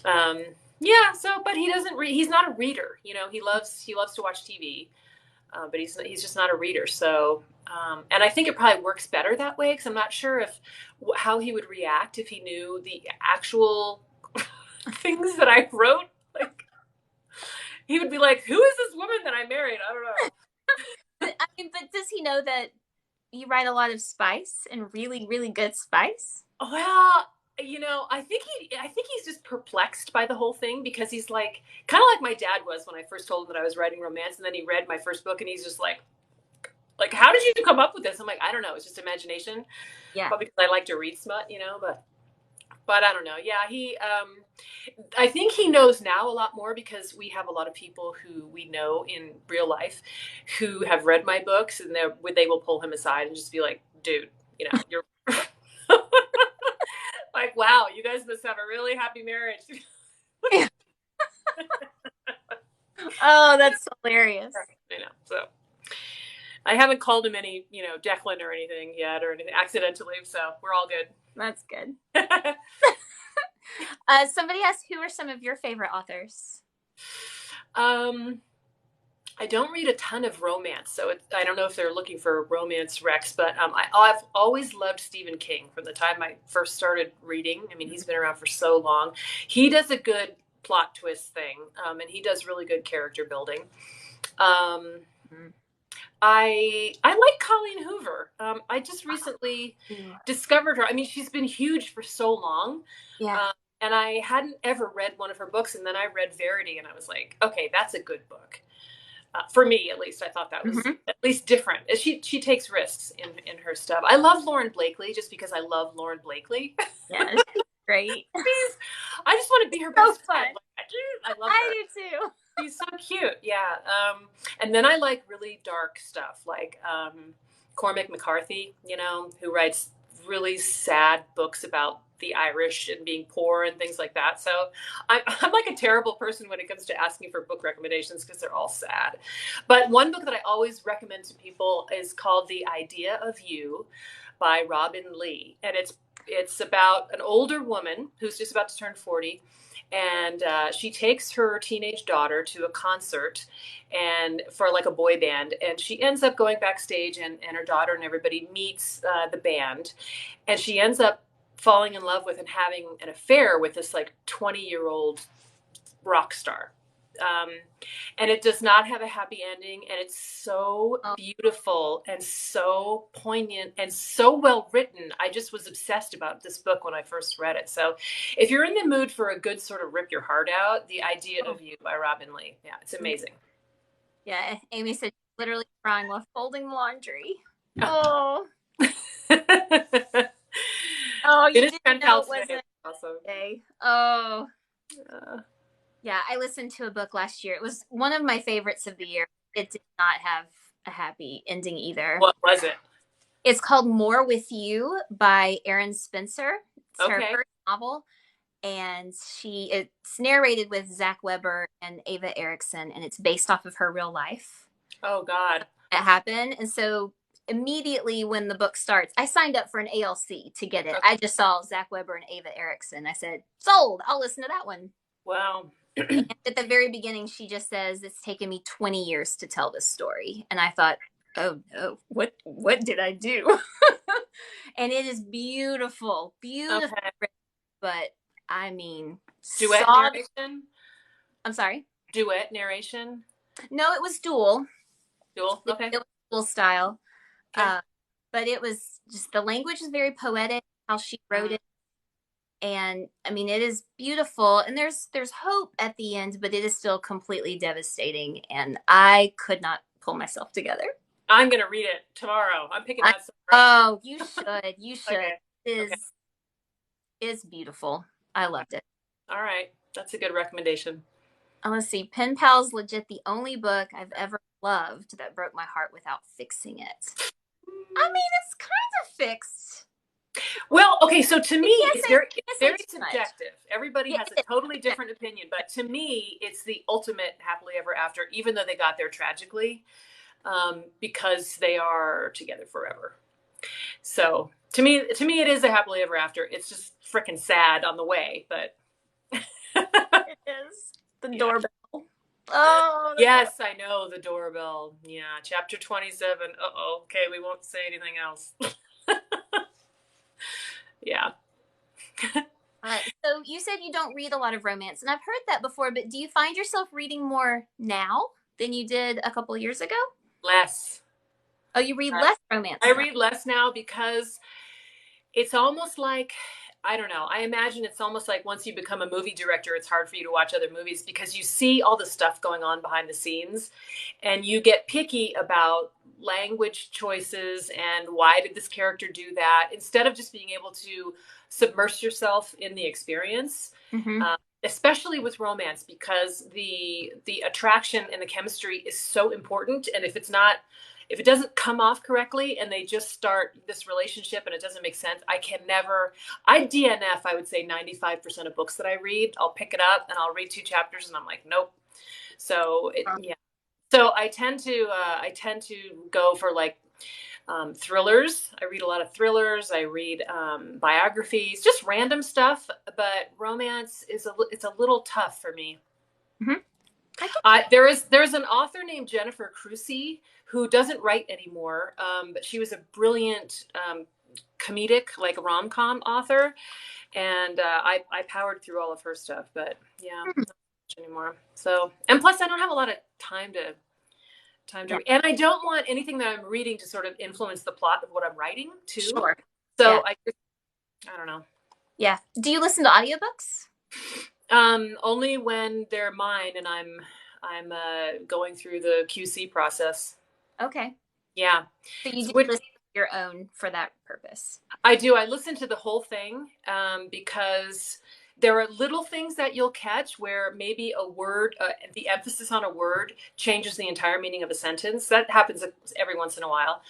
Speaker 2: Yeah. So, but he doesn't read. He's not a reader. He loves to watch TV, but he's just not a reader. So, and I think it probably works better that way because I'm not sure how he would react if he knew the actual things that I wrote. Like, he would be like, "Who is this woman that I married?" I don't know.
Speaker 1: I mean, but does he know that you write a lot of spice and really, really good spice?
Speaker 2: Well, I think he's just perplexed by the whole thing because he's like kind of like my dad was when I first told him that I was writing romance, and then he read my first book and he's just like, how did you come up with this? I'm like, I don't know, it's just imagination.
Speaker 1: Yeah.
Speaker 2: Probably because I like to read smut, but I don't know. Yeah, I think he knows now a lot more because we have a lot of people who we know in real life who have read my books, and they will pull him aside and just be like, dude, you're like, wow, you guys must have a really happy marriage.
Speaker 1: Oh, that's hilarious.
Speaker 2: So I haven't called him any, Declan or anything yet or anything accidentally, so we're all good.
Speaker 1: That's good. Somebody asked, who are some of your favorite authors?
Speaker 2: I don't read a ton of romance, so I don't know if they're looking for romance recs, but I've always loved Stephen King from the time I first started reading. I mean, he's been around for so long. He does a good plot twist thing, and he does really good character building. I like Colleen Hoover. I just recently discovered her. I mean, she's been huge for so long.
Speaker 1: Yeah.
Speaker 2: And I hadn't ever read one of her books, and then I read Verity, and I was like, okay, that's a good book. For me, at least, I thought that was at least different. She takes risks in her stuff. I love Lauren Blakely just because I love Lauren Blakely.
Speaker 1: Yeah, great.
Speaker 2: I just want to be her best friend. I love her.
Speaker 1: I do too.
Speaker 2: She's so cute. Yeah. And then I like really dark stuff like Cormac McCarthy, who writes really sad books about the Irish and being poor and things like that. So I'm like a terrible person when it comes to asking for book recommendations because they're all sad. But one book that I always recommend to people is called The Idea of You by Robin Lee. And it's about an older woman who's just about to turn 40. And she takes her teenage daughter to a concert and for like a boy band. And she ends up going backstage and her daughter and everybody meets the band. And she ends up falling in love with and having an affair with this like 20-year-old rock star. And it does not have a happy ending. And it's so beautiful and so poignant and so well written. I just was obsessed about this book when I first read it. So if you're in the mood for a good sort of rip your heart out, The Idea of You by Robin Lee. Yeah, it's amazing.
Speaker 1: Yeah, Amy said literally crying while folding laundry. Oh. Oh, you didn't know it wasn't
Speaker 2: awesome.
Speaker 1: Day. Oh. Yeah, I listened to a book last year. It was one of my favorites of the year. It did not have a happy ending either.
Speaker 2: What was it?
Speaker 1: It's called More With You by Erin Spencer. It's her first novel. And it's narrated with Zach Weber and Ava Erickson, and it's based off of her real life.
Speaker 2: Oh, God.
Speaker 1: It happened. And so immediately when the book starts, I signed up for an ALC to get it.
Speaker 2: Okay.
Speaker 1: I just saw Zach Weber and Ava Erickson. I said, sold. I'll listen to that one.
Speaker 2: Wow.
Speaker 1: And at the very beginning, she just says, it's taken me 20 years to tell this story. And I thought, oh no, what did I do? And it is beautiful, beautiful,
Speaker 2: Okay.
Speaker 1: but I mean,
Speaker 2: Duet
Speaker 1: sob.
Speaker 2: narration?
Speaker 1: I'm sorry.
Speaker 2: Duet narration?
Speaker 1: No, it was dual.
Speaker 2: Dual?
Speaker 1: It
Speaker 2: Okay.
Speaker 1: was dual style.
Speaker 2: Okay.
Speaker 1: Uh, but it was just the language is very poetic, how she wrote
Speaker 2: Mm.
Speaker 1: it. And I mean, it is beautiful, and there's hope at the end, but it is still completely devastating, and I could not pull myself together.
Speaker 2: I'm going to read it tomorrow. I'm picking
Speaker 1: I,
Speaker 2: that stuff right
Speaker 1: oh, you should, you
Speaker 2: now.
Speaker 1: should.
Speaker 2: Okay.
Speaker 1: It
Speaker 2: Okay.
Speaker 1: is beautiful. I loved it.
Speaker 2: All right. That's a good recommendation.
Speaker 1: Let's see. Pen Pal's legit the only book I've ever loved that broke my heart without fixing it. I mean, it's kind of fixed.
Speaker 2: Well, okay, so to me,
Speaker 1: You can't
Speaker 2: it's
Speaker 1: say
Speaker 2: very it's
Speaker 1: can't say
Speaker 2: very
Speaker 1: too much.
Speaker 2: subjective. Everybody
Speaker 1: Yeah,
Speaker 2: has a
Speaker 1: it is.
Speaker 2: totally different opinion, but to me, it's the ultimate happily ever after, even though they got there tragically, because they are together forever. So to me, it is a happily ever after. It's just freaking sad on the way, but
Speaker 1: It is. The
Speaker 2: yeah.
Speaker 1: doorbell. Oh, the door.
Speaker 2: Yes, I know the doorbell. Yeah, chapter 27. Uh-oh. Okay, we won't say anything else. Yeah.
Speaker 1: So you said you don't read a lot of romance, and I've heard that before, but do you find yourself reading more now than you did a couple years ago?
Speaker 2: Less.
Speaker 1: Oh, you read
Speaker 2: Uh,
Speaker 1: less romance
Speaker 2: I
Speaker 1: now.
Speaker 2: read less now because it's almost like, I don't know. I imagine it's almost like once you become a movie director, it's hard for you to watch other movies because you see all the stuff going on behind the scenes and you get picky about language choices and why did this character do that instead of just being able to submerge yourself in the experience.
Speaker 1: Mm-hmm.
Speaker 2: Especially with romance because the attraction and the chemistry is so important, and if it doesn't come off correctly and they just start this relationship and it doesn't make sense, I DNF. I would say 95% of books that I read, I'll pick it up and I'll read 2 chapters and I'm like, nope. Yeah. So I tend to go for like thrillers. I read a lot of thrillers. I read biographies, just random stuff. But romance it's a little tough for me.
Speaker 1: Mm-hmm.
Speaker 2: There's an author named Jennifer Crusie who doesn't write anymore, but she was a brilliant comedic, like rom com author, and I powered through all of her stuff. But yeah, not much anymore. So, and plus, I don't have a lot of time to
Speaker 1: Yeah,
Speaker 2: read, and I don't want anything that I'm reading to sort of influence the plot of what I'm writing too.
Speaker 1: sure. Yeah,
Speaker 2: So I don't know.
Speaker 1: yeah. Do you listen to audiobooks?
Speaker 2: Only when they're mine and I'm going through the QC process.
Speaker 1: Okay.
Speaker 2: Yeah.
Speaker 1: So you do
Speaker 2: Which
Speaker 1: listen to your own for that purpose.
Speaker 2: I do. I listen to the whole thing because there are little things that you'll catch where maybe a word, the emphasis on a word changes the entire meaning of a sentence. That happens every once in a while.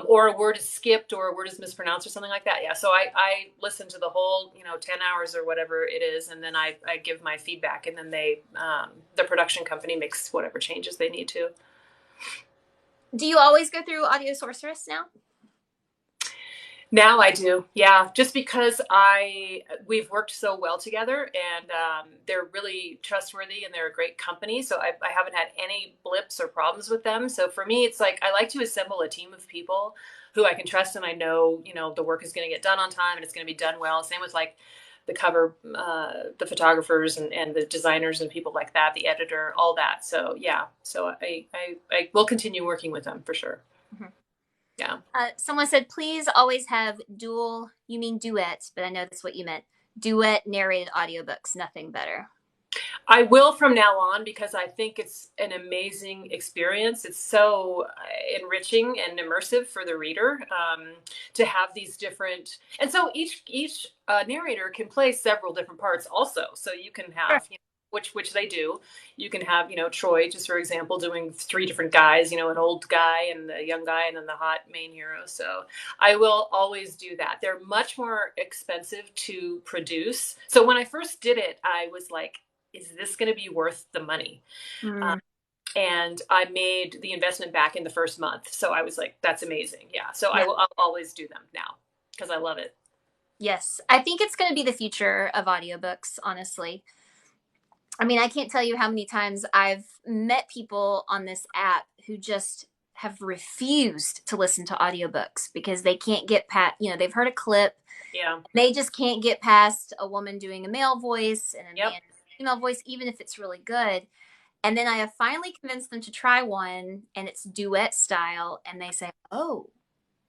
Speaker 2: Or a word is skipped or a word is mispronounced or something like that. Yeah. So I listen to the whole, 10 hours or whatever it is. And then I give my feedback and then the production company makes whatever changes they need to.
Speaker 1: Do you always go through Audio Sorceress now?
Speaker 2: Now I do, yeah. Just because we've worked so well together, and they're really trustworthy, and they're a great company. So I haven't had any blips or problems with them. So for me, it's like I like to assemble a team of people who I can trust, and I know, the work is going to get done on time, and it's going to be done well. Same with like the cover, the photographers, and the designers, and people like that, the editor, all that. So yeah, so I will continue working with them for sure.
Speaker 1: Mhm.
Speaker 2: Yeah.
Speaker 1: Someone said, please always have dual, you mean duet, but I know that's what you meant. Duet narrated audiobooks, nothing better.
Speaker 2: I will from now on because I think it's an amazing experience. It's so enriching and immersive for the reader to have these different, and so each narrator can play several different parts also. So you can
Speaker 1: Sure.
Speaker 2: have, which they do. You can have, Troy, just for example, doing 3 different guys, an old guy and the young guy and then the hot main hero. So I will always do that. They're much more expensive to produce. So when I first did it, I was like, is this going to be worth the money?
Speaker 1: Mm.
Speaker 2: and I made the investment back in the first month. So I was like, that's amazing. Yeah. So
Speaker 1: Yeah.
Speaker 2: I'll always do them now because I love it.
Speaker 1: Yes. I think it's going to be the future of audiobooks, honestly. I mean, I can't tell you how many times I've met people on this app who just have refused to listen to audiobooks because they can't get past, they've heard a clip.
Speaker 2: Yeah.
Speaker 1: They just can't get past a woman doing a male voice and a man
Speaker 2: Yep.
Speaker 1: female voice, even if it's really good. And then I have finally convinced them to try one, and it's duet style, and they say, "Oh,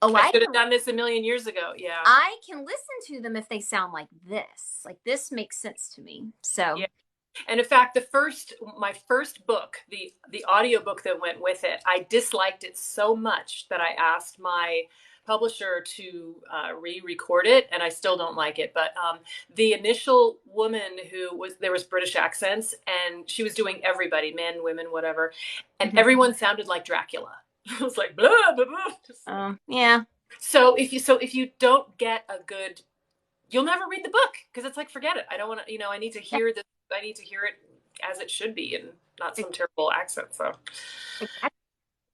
Speaker 2: I should have done this a million years ago. Yeah.
Speaker 1: I can listen to them if they sound like this. Like this makes sense to me." So,
Speaker 2: Yeah. And in fact, my first book, the audio book that went with it, I disliked it so much that I asked my publisher to re-record it, and I still don't like it. But the initial woman there was British accents, and she was doing everybody, men, women, whatever, and
Speaker 1: mhm.
Speaker 2: everyone sounded like Dracula. It was like blah blah blah.
Speaker 1: Yeah,
Speaker 2: So if you don't get a good, you'll never read the book because it's like, forget it. I don't want to, I need to hear this. I need to hear it as it should be and not some terrible accent. So
Speaker 1: exactly.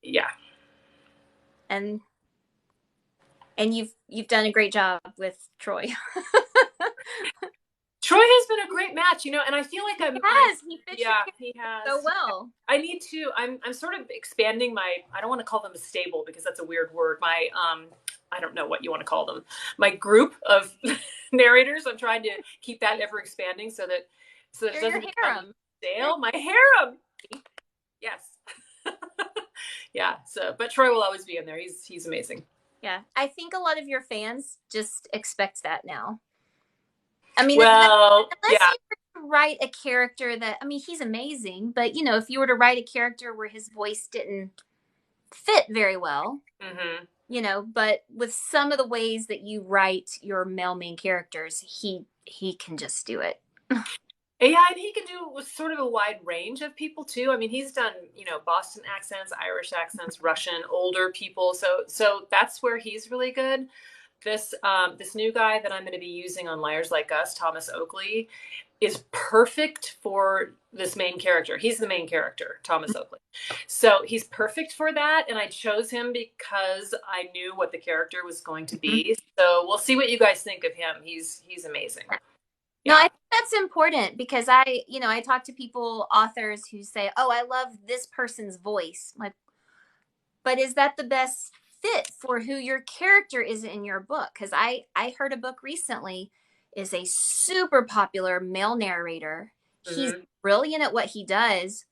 Speaker 2: yeah.
Speaker 1: And you've done a great job with Troy.
Speaker 2: Troy has been a great match, and I feel like
Speaker 1: He fits your
Speaker 2: yeah,
Speaker 1: character
Speaker 2: he has.
Speaker 1: so well.
Speaker 2: I need to, I'm sort of expanding I don't want to call them a stable because that's a weird word. I don't know what you want to call them. My group of narrators, I'm trying to keep that ever expanding so that it
Speaker 1: You're your
Speaker 2: doesn't become
Speaker 1: harem.
Speaker 2: stale. My harem. Yes. Yeah. So, but Troy will always be in there. He's amazing.
Speaker 1: Yeah, I think a lot of your fans just expect that now. I mean,
Speaker 2: Well,
Speaker 1: unless
Speaker 2: yeah.
Speaker 1: you were to write a character that, I mean, he's amazing, but if you were to write a character where his voice didn't fit very well,
Speaker 2: Mm-hmm.
Speaker 1: but with some of the ways that you write your male main characters, he can just do it.
Speaker 2: Yeah, and he can do sort of a wide range of people too. I mean, he's done, Boston accents, Irish accents, Russian, older people. So that's where he's really good. This new guy that I'm going to be using on Liars Like Us, Thomas Oakley, is perfect for this main character. He's the main character, Thomas Oakley. So he's perfect for that, and I chose him because I knew what the character was going to
Speaker 1: Mhm.
Speaker 2: be. So we'll see what you guys think of him. He's amazing.
Speaker 1: No, I
Speaker 2: Yeah.
Speaker 1: think that's important because I talk to people, authors who say, "Oh, I love this person's voice." I'm like, but is that the best fit for who your character is in your book? Because I heard a book recently is a super popular male narrator. He's
Speaker 2: Mm-hmm.
Speaker 1: brilliant at what he does.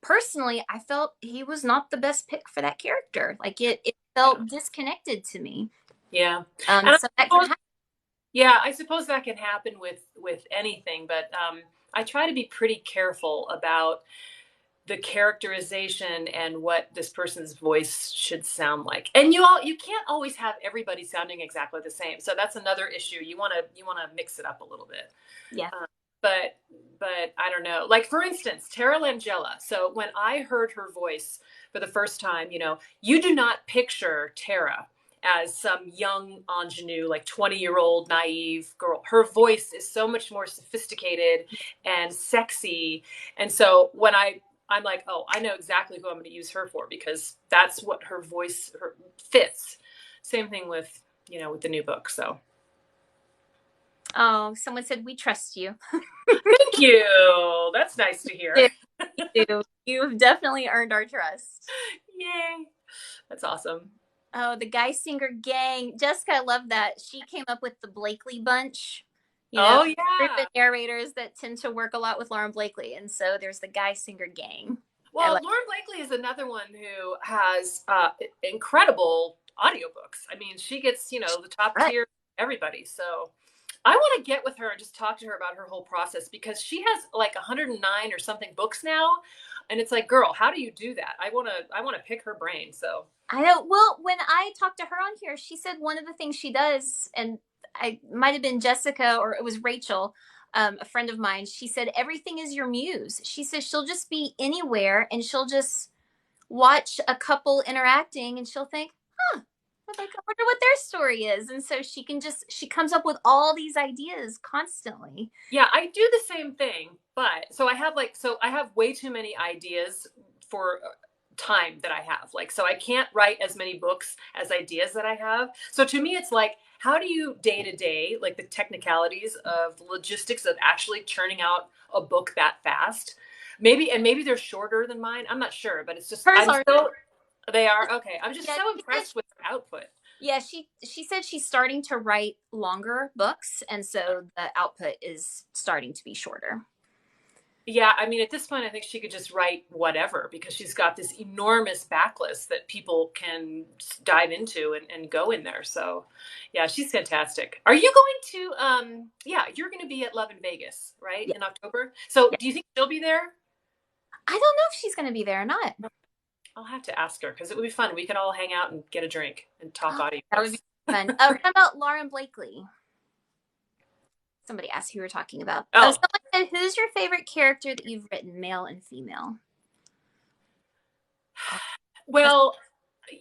Speaker 1: Personally, I felt he was not the best pick for that character. Like it
Speaker 2: Yeah.
Speaker 1: felt disconnected to me.
Speaker 2: Yeah. And
Speaker 1: So that can happen.
Speaker 2: I suppose that can happen with anything, but I try to be pretty careful about the characterization and what this person's voice should sound like. And you can't always have everybody sounding exactly the same. So that's another issue. You want to mix it up a little bit.
Speaker 1: Yeah.
Speaker 2: Uh, but I don't know. Like for instance, Tara Langella. So when I heard her voice for the first time, you do not picture Tara as some young ingenue, like 20-year-old naive girl. Her voice is so much more sophisticated and sexy. And so when I'm like, oh, I know exactly who I'm going to use her for because that's what her voice fits. Same thing with the new book. So
Speaker 1: Oh, someone said we trust you.
Speaker 2: thank you. That's nice to hear.
Speaker 1: You do. You've definitely earned our trust.
Speaker 2: Yay. That's awesome.
Speaker 1: Oh, the Geissinger gang. Jessica, I love that. She came up with the Blakely bunch,
Speaker 2: Oh
Speaker 1: group of
Speaker 2: yeah.
Speaker 1: narrators that tend to work a lot with Lauren Blakely. And so there's the Geissinger gang. I
Speaker 2: Well,
Speaker 1: like
Speaker 2: Lauren Blakely is another one who has incredible audiobooks. I mean, she gets, the top
Speaker 1: that.
Speaker 2: tier everybody. So I want to get with her and just talk to her about her whole process because she has like 109 or something books now. And it's like, girl, how do you do that? I want to pick her brain. So
Speaker 1: I know. Well, when I talked to her on here, she said one of the things she does, and I might have been Jessica or it was Rachel, a friend of mine. She said everything is your muse. She says she'll just be anywhere and she'll just watch a couple interacting and she'll think, huh, well, I wonder what their story is. And so she comes up with all these ideas constantly.
Speaker 2: yeah, I do the same thing, but so I have way too many ideas for time that I have. Like, so I can't write as many books as ideas that I have. So to me, it's like, how do you day to day, like the technicalities of the logistics of actually churning out a book that fast? Maybe, and maybe they're shorter than mine. I'm not sure, but it's just,
Speaker 1: Hers are.
Speaker 2: they are. Okay. I'm just
Speaker 1: Yeah,
Speaker 2: so impressed with their output.
Speaker 1: yeah, she said she's starting to write longer books, and so the output is starting to be shorter.
Speaker 2: Yeah, I mean, at this point, I think she could just write whatever because she's got this enormous backlist that people can dive into and go in there. So, yeah, she's fantastic. Are you going to, yeah, you're going to be at Love in Vegas, right,
Speaker 1: Yeah,
Speaker 2: in October? So,
Speaker 1: yeah.
Speaker 2: do you think she'll be there?
Speaker 1: I don't know if she's going to be there or not.
Speaker 2: I'll have to ask her because it would be fun. We could all hang out and get a drink and talk
Speaker 1: Oh, that would be
Speaker 2: audiobooks.
Speaker 1: fun. What about Lauren Blakely? Somebody asked who you were talking about. Oh,
Speaker 2: Oh,
Speaker 1: someone said, "Who's your favorite character that you've written, male and female?" Oh, that's
Speaker 2: well,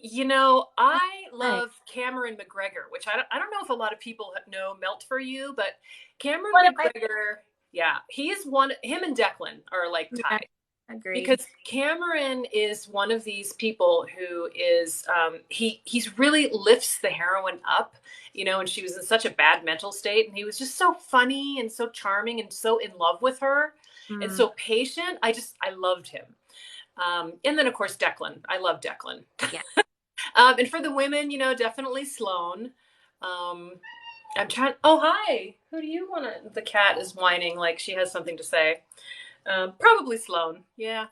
Speaker 2: you know, I
Speaker 1: fun.
Speaker 2: love Cameron McGregor, which I don't know if a lot of people know Melt for You, but Cameron
Speaker 1: One of my
Speaker 2: McGregor, yeah, he is one, him and Declan are like
Speaker 1: yeah,
Speaker 2: tied
Speaker 1: agreed.
Speaker 2: because Cameron is one of these people who is, he's really lifts the heroine up, you know, and she was in such a bad mental state. And he was just so funny and so charming and so in love with her and
Speaker 1: Mm,
Speaker 2: so patient. I loved him. And then, of course, Declan. I love Declan.
Speaker 1: yeah.
Speaker 2: And for the women, you know, definitely Sloane. Um, I'm trying. Oh, hi. Who do you want to? The cat is whining like she has something to say. Probably Sloane. Yeah.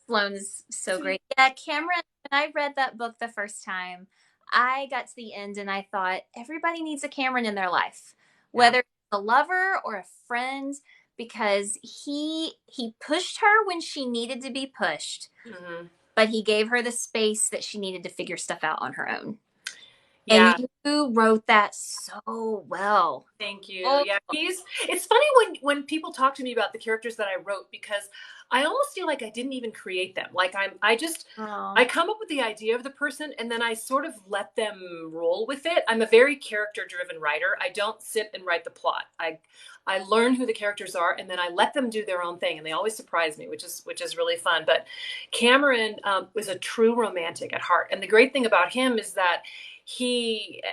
Speaker 1: Sloane is so
Speaker 2: Sweet.
Speaker 1: great. Yeah, Cameron, when I read that book the first time, I got to the end and I thought everybody needs a Cameron in their life,
Speaker 2: Yeah.
Speaker 1: whether it's a lover or a friend, because he pushed her when she needed to be pushed,
Speaker 2: Hmm.
Speaker 1: but he gave her the space that she needed to figure stuff out on her own. And
Speaker 2: Yeah.
Speaker 1: you wrote that so well.
Speaker 2: Thank you.
Speaker 1: Oh,
Speaker 2: Yeah, it's funny when people talk to me about the characters that I wrote because I almost feel like I didn't even create them. Like I
Speaker 1: oh,
Speaker 2: come up with the idea of the person and then I sort of let them roll with it. I'm a very character driven writer. I don't sit and write the plot. I learn who the characters are and then I let them do their own thing and they always surprise me, which is really fun. But Cameron was a true romantic at heart. And the great thing about him is that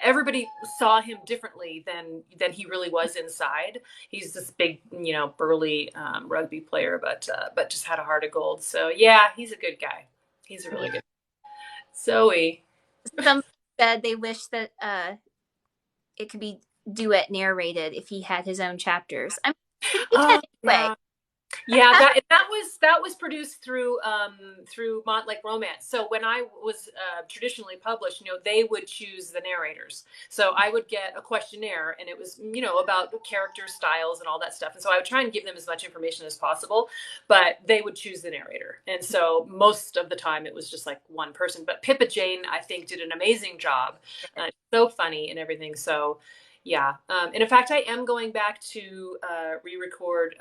Speaker 2: everybody saw him differently than he really was inside. He's this big, you know, burly rugby player, but just had a heart of gold. So yeah, he's a good guy. He's a really good. Zoe.
Speaker 1: some said they wish that it could be duet narrated if he had his own chapters. I mean, he
Speaker 2: Oh
Speaker 1: can anyway.
Speaker 2: yeah. Yeah, that was produced through Montlake Romance. So when I was traditionally published, you know, they would choose the narrators. So I would get a questionnaire, and it was, you know, about the character styles and all that stuff. And so I would try and give them as much information as possible, but they would choose the narrator. And so most of the time, it was just like one person. But Pippa Jane, I think, did an amazing job. So funny and everything. So yeah. And in fact, I am going back to re-record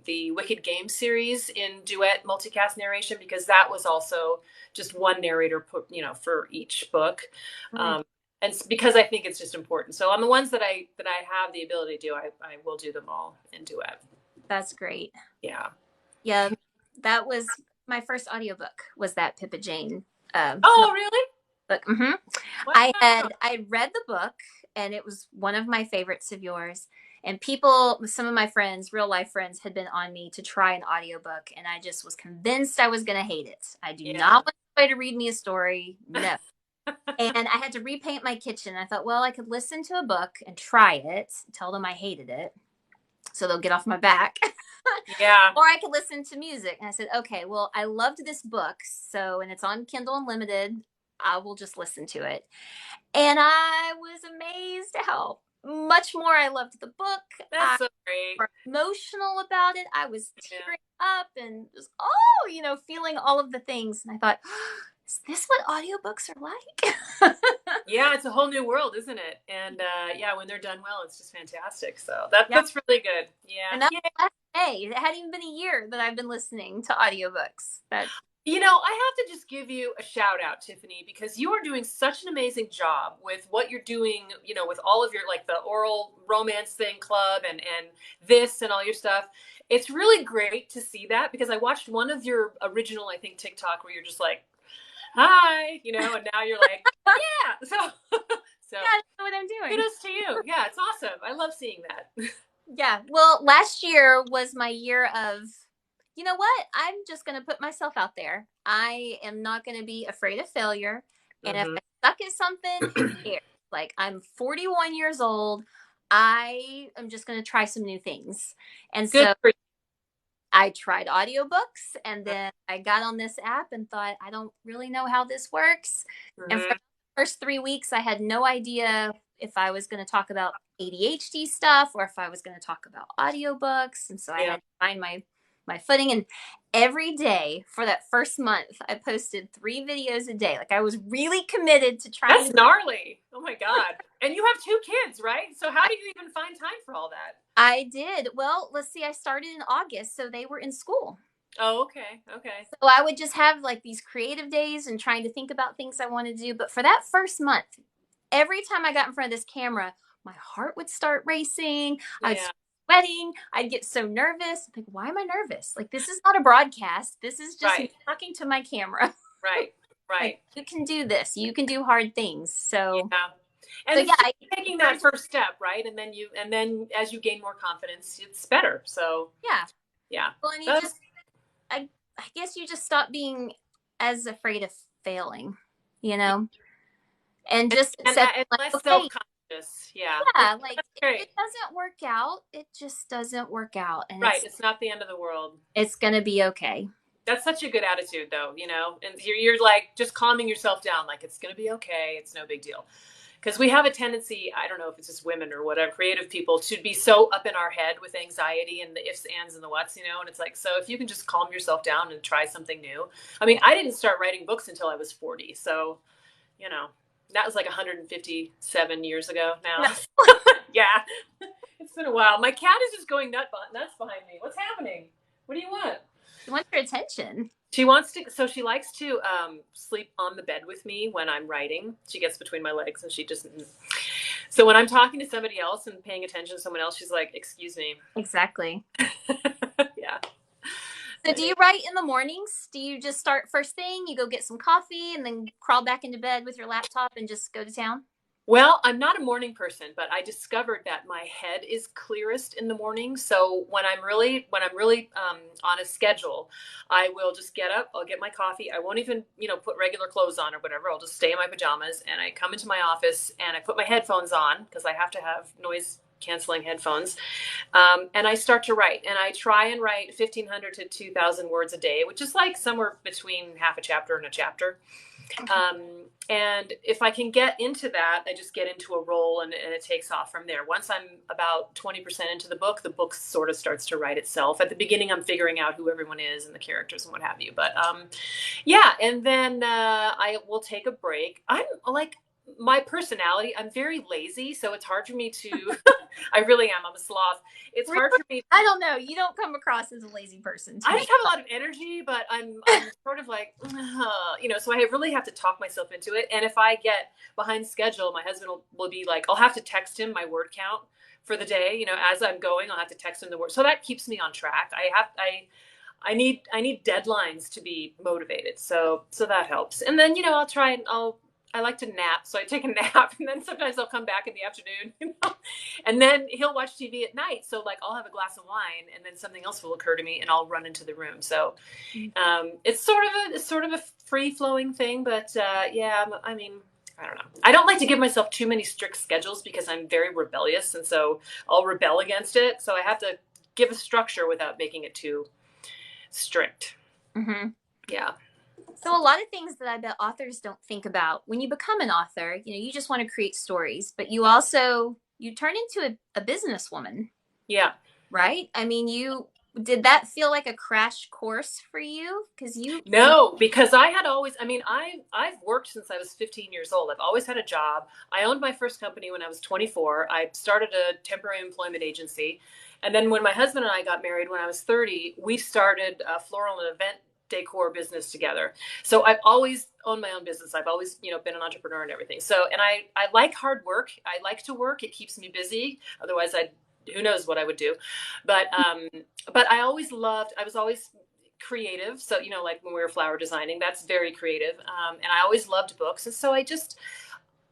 Speaker 2: the Wicked Games series in duet multicast narration because that was also just one narrator put, you know, for each book.
Speaker 1: Mm,
Speaker 2: Um, and because I think it's just important. So on the ones that I have the ability to do, I will do them all in duet.
Speaker 1: that's great.
Speaker 2: Yeah.
Speaker 1: Yeah, that was my first audiobook was that Pippa Jane
Speaker 2: Oh, really?
Speaker 1: book.
Speaker 2: Wow.
Speaker 1: I read the book and it was one of my favorites of yours. And some of my friends, real life friends, had been on me to try an audiobook, and I just was convinced I was going to hate it. I do
Speaker 2: Yeah.
Speaker 1: not want somebody to read me a story. No. And I had to repaint my kitchen. I thought, well, I could listen to a book and try it, tell them I hated it, so they'll get off my back.
Speaker 2: Yeah.
Speaker 1: Or I could listen to music. And I said, okay, well, I loved this book. So, and it's on Kindle Unlimited. I will just listen to it. And I was amazed at how much more I loved the book.
Speaker 2: That's
Speaker 1: I
Speaker 2: so great.
Speaker 1: was emotional about it. I was
Speaker 2: Yeah.
Speaker 1: tearing up and just, oh, feeling all of the things. And I thought, is this what audiobooks are like?
Speaker 2: Yeah, it's a whole new world, isn't it? And yeah, when they're done well, it's just fantastic. So that
Speaker 1: Yeah.
Speaker 2: that's really good. Yeah.
Speaker 1: And that
Speaker 2: Yeah.
Speaker 1: was last May. It hadn't even been a year that I've been listening to audiobooks. That
Speaker 2: I have to just give you a shout out, Tiffany, because you are doing such an amazing job with what you're doing, with all of your like the oral romance thing club and this and all your stuff. It's really great to see that because I watched one of your original, I think, TikTok where you're just like, hi, and now you're like, yeah. So
Speaker 1: Yeah, I know what I'm doing.
Speaker 2: kudos to you. Yeah, it's awesome. I love seeing that.
Speaker 1: Yeah. Well, last year was my year of, you know what? I'm just going to put myself out there. I am not going to be afraid of failure. And if
Speaker 2: Hmm.
Speaker 1: I suck at something, who cares? Like, I'm 41 years old. I am just going to try some new things. And
Speaker 2: Good
Speaker 1: so
Speaker 2: for
Speaker 1: I tried audiobooks and then I got on this app and thought, I don't really know how this works.
Speaker 2: you.
Speaker 1: And for
Speaker 2: Hmm.
Speaker 1: the first 3 weeks, I had no idea if I was going to talk about ADHD stuff or if I was going to talk about audiobooks. And so I
Speaker 2: Yeah.
Speaker 1: had to find my footing. And every day for that first month, I posted 3 videos a day. Like I was really committed to trying.
Speaker 2: That's gnarly. Oh my God. And you have 2 kids, right? So how do you even find time for all that?
Speaker 1: I did. Well, let's see, I started in August, so they were in school.
Speaker 2: Oh, okay. Okay.
Speaker 1: So I would just have like these creative days and trying to think about things I wanted to do. But for that first month, every time I got in front of this camera, my heart would start racing. I'd
Speaker 2: Yeah.
Speaker 1: start sweating. I'd get so nervous. Like, why am I nervous? Like, this is not a broadcast. This is just me
Speaker 2: Right.
Speaker 1: talking to my camera.
Speaker 2: Right.
Speaker 1: Like,
Speaker 2: Right.
Speaker 1: you can do this. You can do hard things.
Speaker 2: Yeah.
Speaker 1: So
Speaker 2: And
Speaker 1: yeah,
Speaker 2: it's just
Speaker 1: I
Speaker 2: taking that
Speaker 1: learned.
Speaker 2: first step, right? And then as you gain more confidence, it's better. So
Speaker 1: Yeah.
Speaker 2: yeah.
Speaker 1: Well, and
Speaker 2: That's
Speaker 1: I guess you just stop being as afraid of failing, you know, and just said
Speaker 2: and
Speaker 1: like,
Speaker 2: less
Speaker 1: okay,
Speaker 2: self-conscious. Yeah.
Speaker 1: yeah, like
Speaker 2: That's
Speaker 1: if it
Speaker 2: great.
Speaker 1: doesn't work out, it just doesn't work out, and
Speaker 2: Right. It's not the end of the world.
Speaker 1: it's gonna be okay.
Speaker 2: That's such a good attitude though, and you're like just calming yourself down, like it's going to be okay. It's no big deal. Because we have a tendency, I don't know if it's just women or whatever, creative people, to be so up in our head with anxiety and the ifs, ands, and the whats, and it's like, so if you can just calm yourself down and try something new. I mean, I didn't start writing books until I was 40. So, you know, that was like 157 years ago
Speaker 1: No,
Speaker 2: now. Yeah, it's been a while. My cat is just going nuts behind me. What's happening? What do you want?
Speaker 1: you want your attention.
Speaker 2: She wants to, so she likes to sleep on the bed with me when I'm writing. She gets between my legs and she just, so when I'm talking to somebody else and paying attention to someone else, she's like, excuse me.
Speaker 1: Exactly.
Speaker 2: Yeah.
Speaker 1: So, do you write in the mornings? Do you just start first thing? You go get some coffee and then crawl back into bed with your laptop and just go to town?
Speaker 2: Well, I'm not a morning person, but I discovered that my head is clearest in the morning. So when I'm really on a schedule, I will just get up. I'll get my coffee. I won't even put regular clothes on or whatever. I'll just stay in my pajamas and I come into my office and I put my headphones on because I have to have noise canceling headphones. And I start to write, and I try and write 1,500 to 2,000 words a day, which is like somewhere between half a chapter and a chapter. Um, and if I can get into that, I just get into a role and it takes off from there. Once I'm about 20% into the book sort of starts to write itself. At the beginning, I'm figuring out who everyone is and the characters and what have you. But yeah, and then I will take a break. I'm like, my personality, I'm very lazy, so it's hard for me to, I really am, I'm a sloth. It's
Speaker 1: Really?
Speaker 2: hard for me.
Speaker 1: I don't know. You don't come across as a lazy person to
Speaker 2: I
Speaker 1: me.
Speaker 2: just have a lot of energy, but I'm sort of like, so I really have to talk myself into it. And if I get behind schedule, my husband will be like, I'll have to text him my word count for the day. As I'm going, I'll have to text him the word. So that keeps me on track. I need deadlines to be motivated. So that helps. And then, I like to nap. So I take a nap and then sometimes I'll come back in the afternoon, and then he'll watch TV at night. So like I'll have a glass of wine and then something else will occur to me and I'll run into the room. So, it's sort of a free flowing thing, but, yeah, I mean, I don't know. I don't like to give myself too many strict schedules because I'm very rebellious. And so I'll rebel against it. So I have to give a structure without making it too strict.
Speaker 1: Mm-hmm.
Speaker 2: Yeah.
Speaker 1: So a lot of things that I bet authors don't think about when you become an author, you just want to create stories, but you turn into a businesswoman,
Speaker 2: Yeah.
Speaker 1: right? I mean, you did that feel like a crash course for you? Because
Speaker 2: No, because I had always, I mean, I've worked since I was 15 years old. I've always had a job. I owned my first company when I was 24. I started a temporary employment agency. And then when my husband and I got married when I was 30, we started a floral and event decor business together. So I've always owned my own business. I've always, been an entrepreneur and everything. So, and I like hard work. I like to work. It keeps me busy. Otherwise who knows what I would do. But I was always creative. So, like when we were flower designing, that's very creative. And I always loved books. And so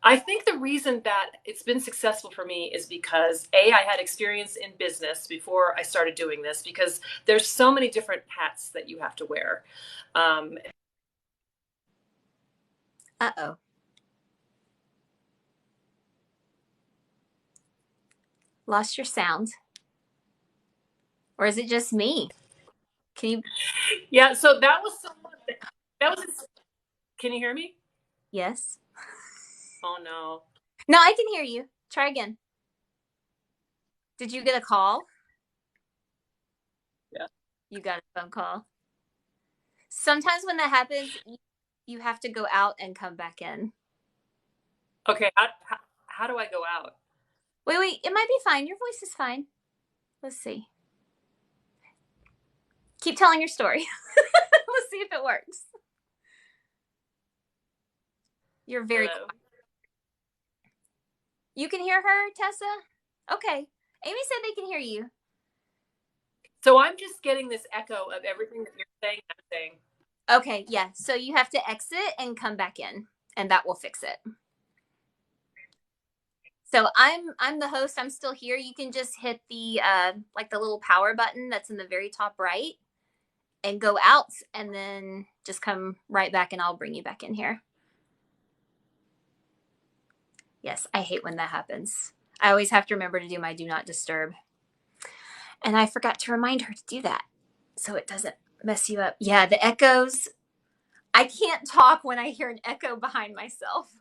Speaker 2: I think the reason that it's been successful for me is because I had experience in business before I started doing this, because there's so many different hats that you have to wear. Um,
Speaker 1: Uh-oh. Lost your sound. Or is it just me? Can you?
Speaker 2: yeah, so that was, can you hear me?
Speaker 1: Yes.
Speaker 2: Oh no.
Speaker 1: No, I can hear you. Try again. Did you get a call?
Speaker 2: Yeah.
Speaker 1: You got a phone call. Sometimes when that happens, you have to go out and come back in.
Speaker 2: Okay. How do I go out?
Speaker 1: Wait, wait. It might be fine. Your voice is fine. Let's see. Keep telling your story. Let's see if it works. You're very
Speaker 2: Hello.
Speaker 1: You can hear her, Tessa? Okay. Amy said they can hear you.
Speaker 2: So I'm just getting this echo of everything that you're saying. I'm saying.
Speaker 1: Okay, yeah. So you have to exit and come back in, and that will fix it. So I'm the host. I'm still here. You can just hit the like the little power button that's in the very top right and go out, and then just come right back and I'll bring you back in here. Yes, I hate when that happens. I always have to remember to do my do not disturb. And I forgot to remind her to do that so it doesn't mess you up. Yeah, the echoes. I can't talk when I hear an echo behind myself.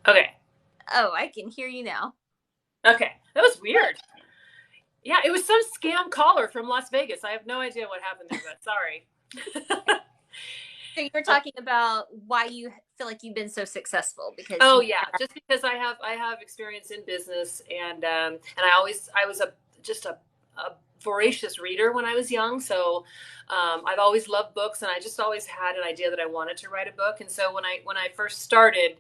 Speaker 2: Okay.
Speaker 1: Oh, I can hear you now.
Speaker 2: Okay. That was weird. Yeah, it was some scam caller from Las Vegas. I have no idea what happened there, but sorry.
Speaker 1: So you were talking about why you feel like you've been so successful because
Speaker 2: Oh
Speaker 1: you
Speaker 2: yeah, just because I have experience in business, and I was just a voracious reader when I was young. So I've always loved books, and I just always had an idea that I wanted to write a book. And so when I first started,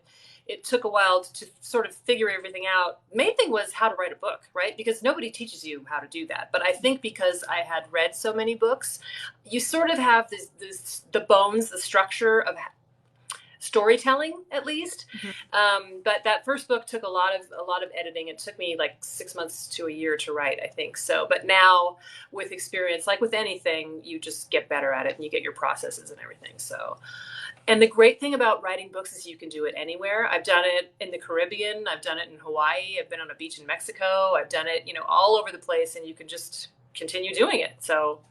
Speaker 2: it took a while to sort of figure everything out. Main thing was how to write a book, right? Because nobody teaches you how to do that. But I think because I had read so many books, you sort of have the bones, the structure of storytelling at least.
Speaker 1: Mhm.
Speaker 2: But that first book took a lot of editing. It took me like 6 months to a year to write, I think. So but now with experience, like with anything, you just get better at it and you get your processes and everything. So and the great thing about writing books is you can do it anywhere. I've done it in the Caribbean, I've done it in Hawaii, I've been on a beach in Mexico, I've done it, all over the place, and you can just continue doing it. So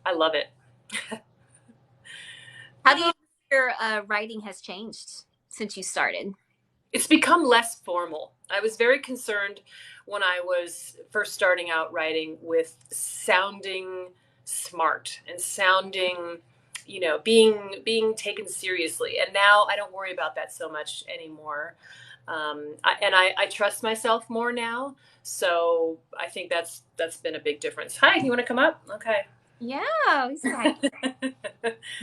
Speaker 2: I love it.
Speaker 1: How do you think your writing has changed since you started?
Speaker 2: It's become less formal. I was very concerned when I was first starting out writing with sounding smart and sounding, being taken seriously. And now I don't worry about that so much anymore. I trust myself more now. So I think that's been a big difference. Hi, you want to come up? Okay.
Speaker 1: Yeah, he's fine.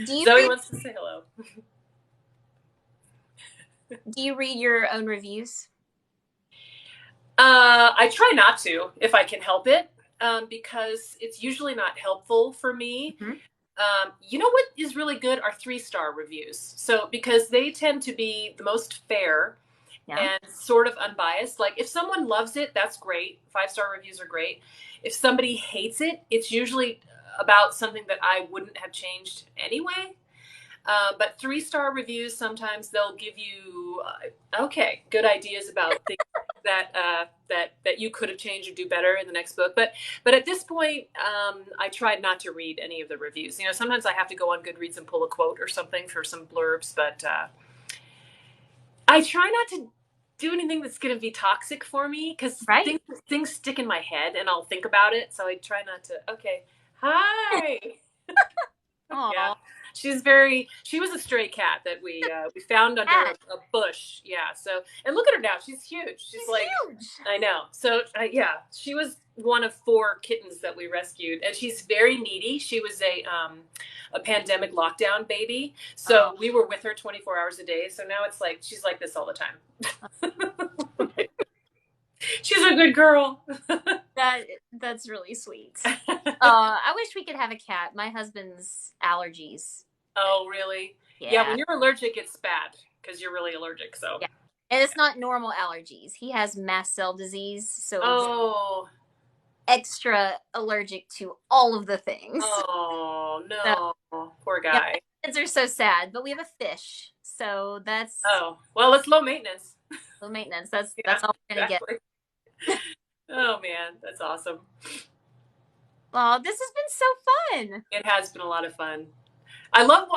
Speaker 1: Do you
Speaker 2: Zoe
Speaker 1: read
Speaker 2: wants to say hello.
Speaker 1: do you read your own reviews?
Speaker 2: I try not to if I can help it, because it's usually not helpful for me.
Speaker 1: Mm-hmm.
Speaker 2: You know what is really good are 3-star reviews. So because they tend to be the most fair
Speaker 1: Yeah.
Speaker 2: and sort of unbiased. Like if someone loves it, that's great. 5-star reviews are great. If somebody hates it, it's usually about something that I wouldn't have changed anyway. But 3-star reviews, sometimes they'll give you okay, good ideas about things that you could have changed or do better in the next book. But at this point, I tried not to read any of the reviews. Sometimes I have to go on Goodreads and pull a quote or something for some blurbs, but I try not to do anything that's going to be toxic for me, because
Speaker 1: Right.
Speaker 2: things stick in my head and I'll think about it. So I try not to. Okay, hi. Yeah.
Speaker 1: Oh,
Speaker 2: she was a stray cat that we found under
Speaker 1: Cat.
Speaker 2: a bush. Yeah. So, and look at her now. She's huge. She's
Speaker 1: She's
Speaker 2: like,
Speaker 1: huge.
Speaker 2: I know. So, yeah, she was one of 4 kittens that we rescued, and she's very needy. She was a pandemic lockdown baby.
Speaker 1: Oh,
Speaker 2: So we were with her 24 hours a day. So now it's like, she's like this all the time. She's a good girl.
Speaker 1: that that's really sweet. I wish we could have a cat. My husband's allergies.
Speaker 2: Oh, really? Yeah,
Speaker 1: Yeah,
Speaker 2: when you're allergic, it's bad because you're really allergic. So,
Speaker 1: yeah. And it's not normal allergies. He has mast cell disease, so he's
Speaker 2: oh,
Speaker 1: extra allergic to all of the things.
Speaker 2: oh
Speaker 1: So
Speaker 2: no, poor
Speaker 1: yeah,
Speaker 2: guy.
Speaker 1: kids are so sad. But we have a fish, so that's
Speaker 2: Oh, well, it's low maintenance.
Speaker 1: low maintenance.
Speaker 2: Yeah,
Speaker 1: That's all we're gonna get.
Speaker 2: exactly. Oh man, that's awesome.
Speaker 1: Oh, this has been so fun.
Speaker 2: It has been a lot of fun. I love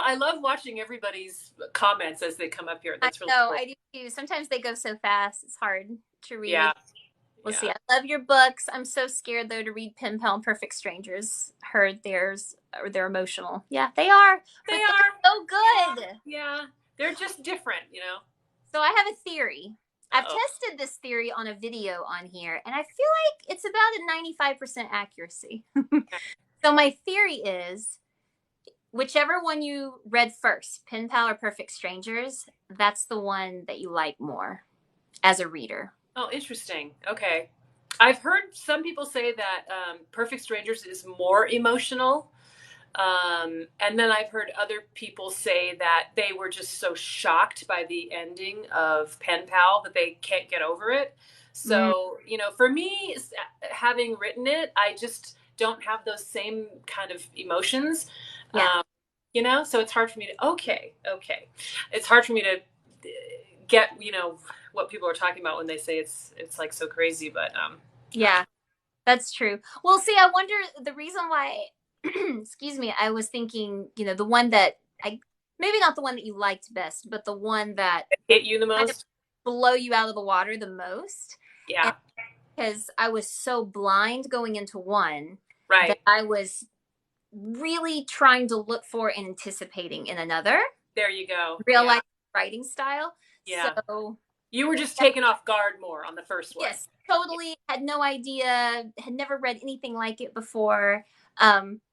Speaker 2: watching everybody's comments as they come up here.
Speaker 1: I
Speaker 2: That's really
Speaker 1: know,
Speaker 2: cool.
Speaker 1: I do too. Sometimes they go so fast; it's hard to read.
Speaker 2: Yeah,
Speaker 1: We'll see.
Speaker 2: yeah.
Speaker 1: I love your books. I'm so scared though to read Pen Pal and Perfect Strangers. Heard theirs, or they're emotional. Yeah, they are,
Speaker 2: They
Speaker 1: but they're
Speaker 2: are.
Speaker 1: so
Speaker 2: Yeah,
Speaker 1: good.
Speaker 2: yeah. They're just different, you know.
Speaker 1: So I have a theory. I've
Speaker 2: Uh-oh.
Speaker 1: tested this theory on a video on here, and I feel like it's about a 95% accuracy. So my theory is whichever one you read first, Pen Pal or Perfect Strangers, that's the one that you like more as a reader.
Speaker 2: Oh, interesting. Okay. I've heard some people say that Perfect Strangers is more emotional. And then I've heard other people say that they were just so shocked by the ending of Pen Pal that they can't get over it.
Speaker 1: Mm,
Speaker 2: So, for me, having written it, I just don't have those same kind of emotions.
Speaker 1: yeah.
Speaker 2: Um, so it's hard for me to, okay. It's hard for me to get, what people are talking about when they say it's like so crazy, but
Speaker 1: Yeah. That's true. Well, see, I wonder the reason why, excuse me, I was thinking, the one that maybe not the one that you liked best, but the one that
Speaker 2: hit you the
Speaker 1: kind of
Speaker 2: most.
Speaker 1: blow you out of the water the most. And
Speaker 2: Yeah,
Speaker 1: because I was so blind going into one that
Speaker 2: right.
Speaker 1: I was really trying to look for and anticipating in another
Speaker 2: There you go.
Speaker 1: real
Speaker 2: Yeah.
Speaker 1: life writing style.
Speaker 2: Yeah.
Speaker 1: So
Speaker 2: You were just taken off guard more on the first one.
Speaker 1: yes, totally had no idea, had never read anything like it before.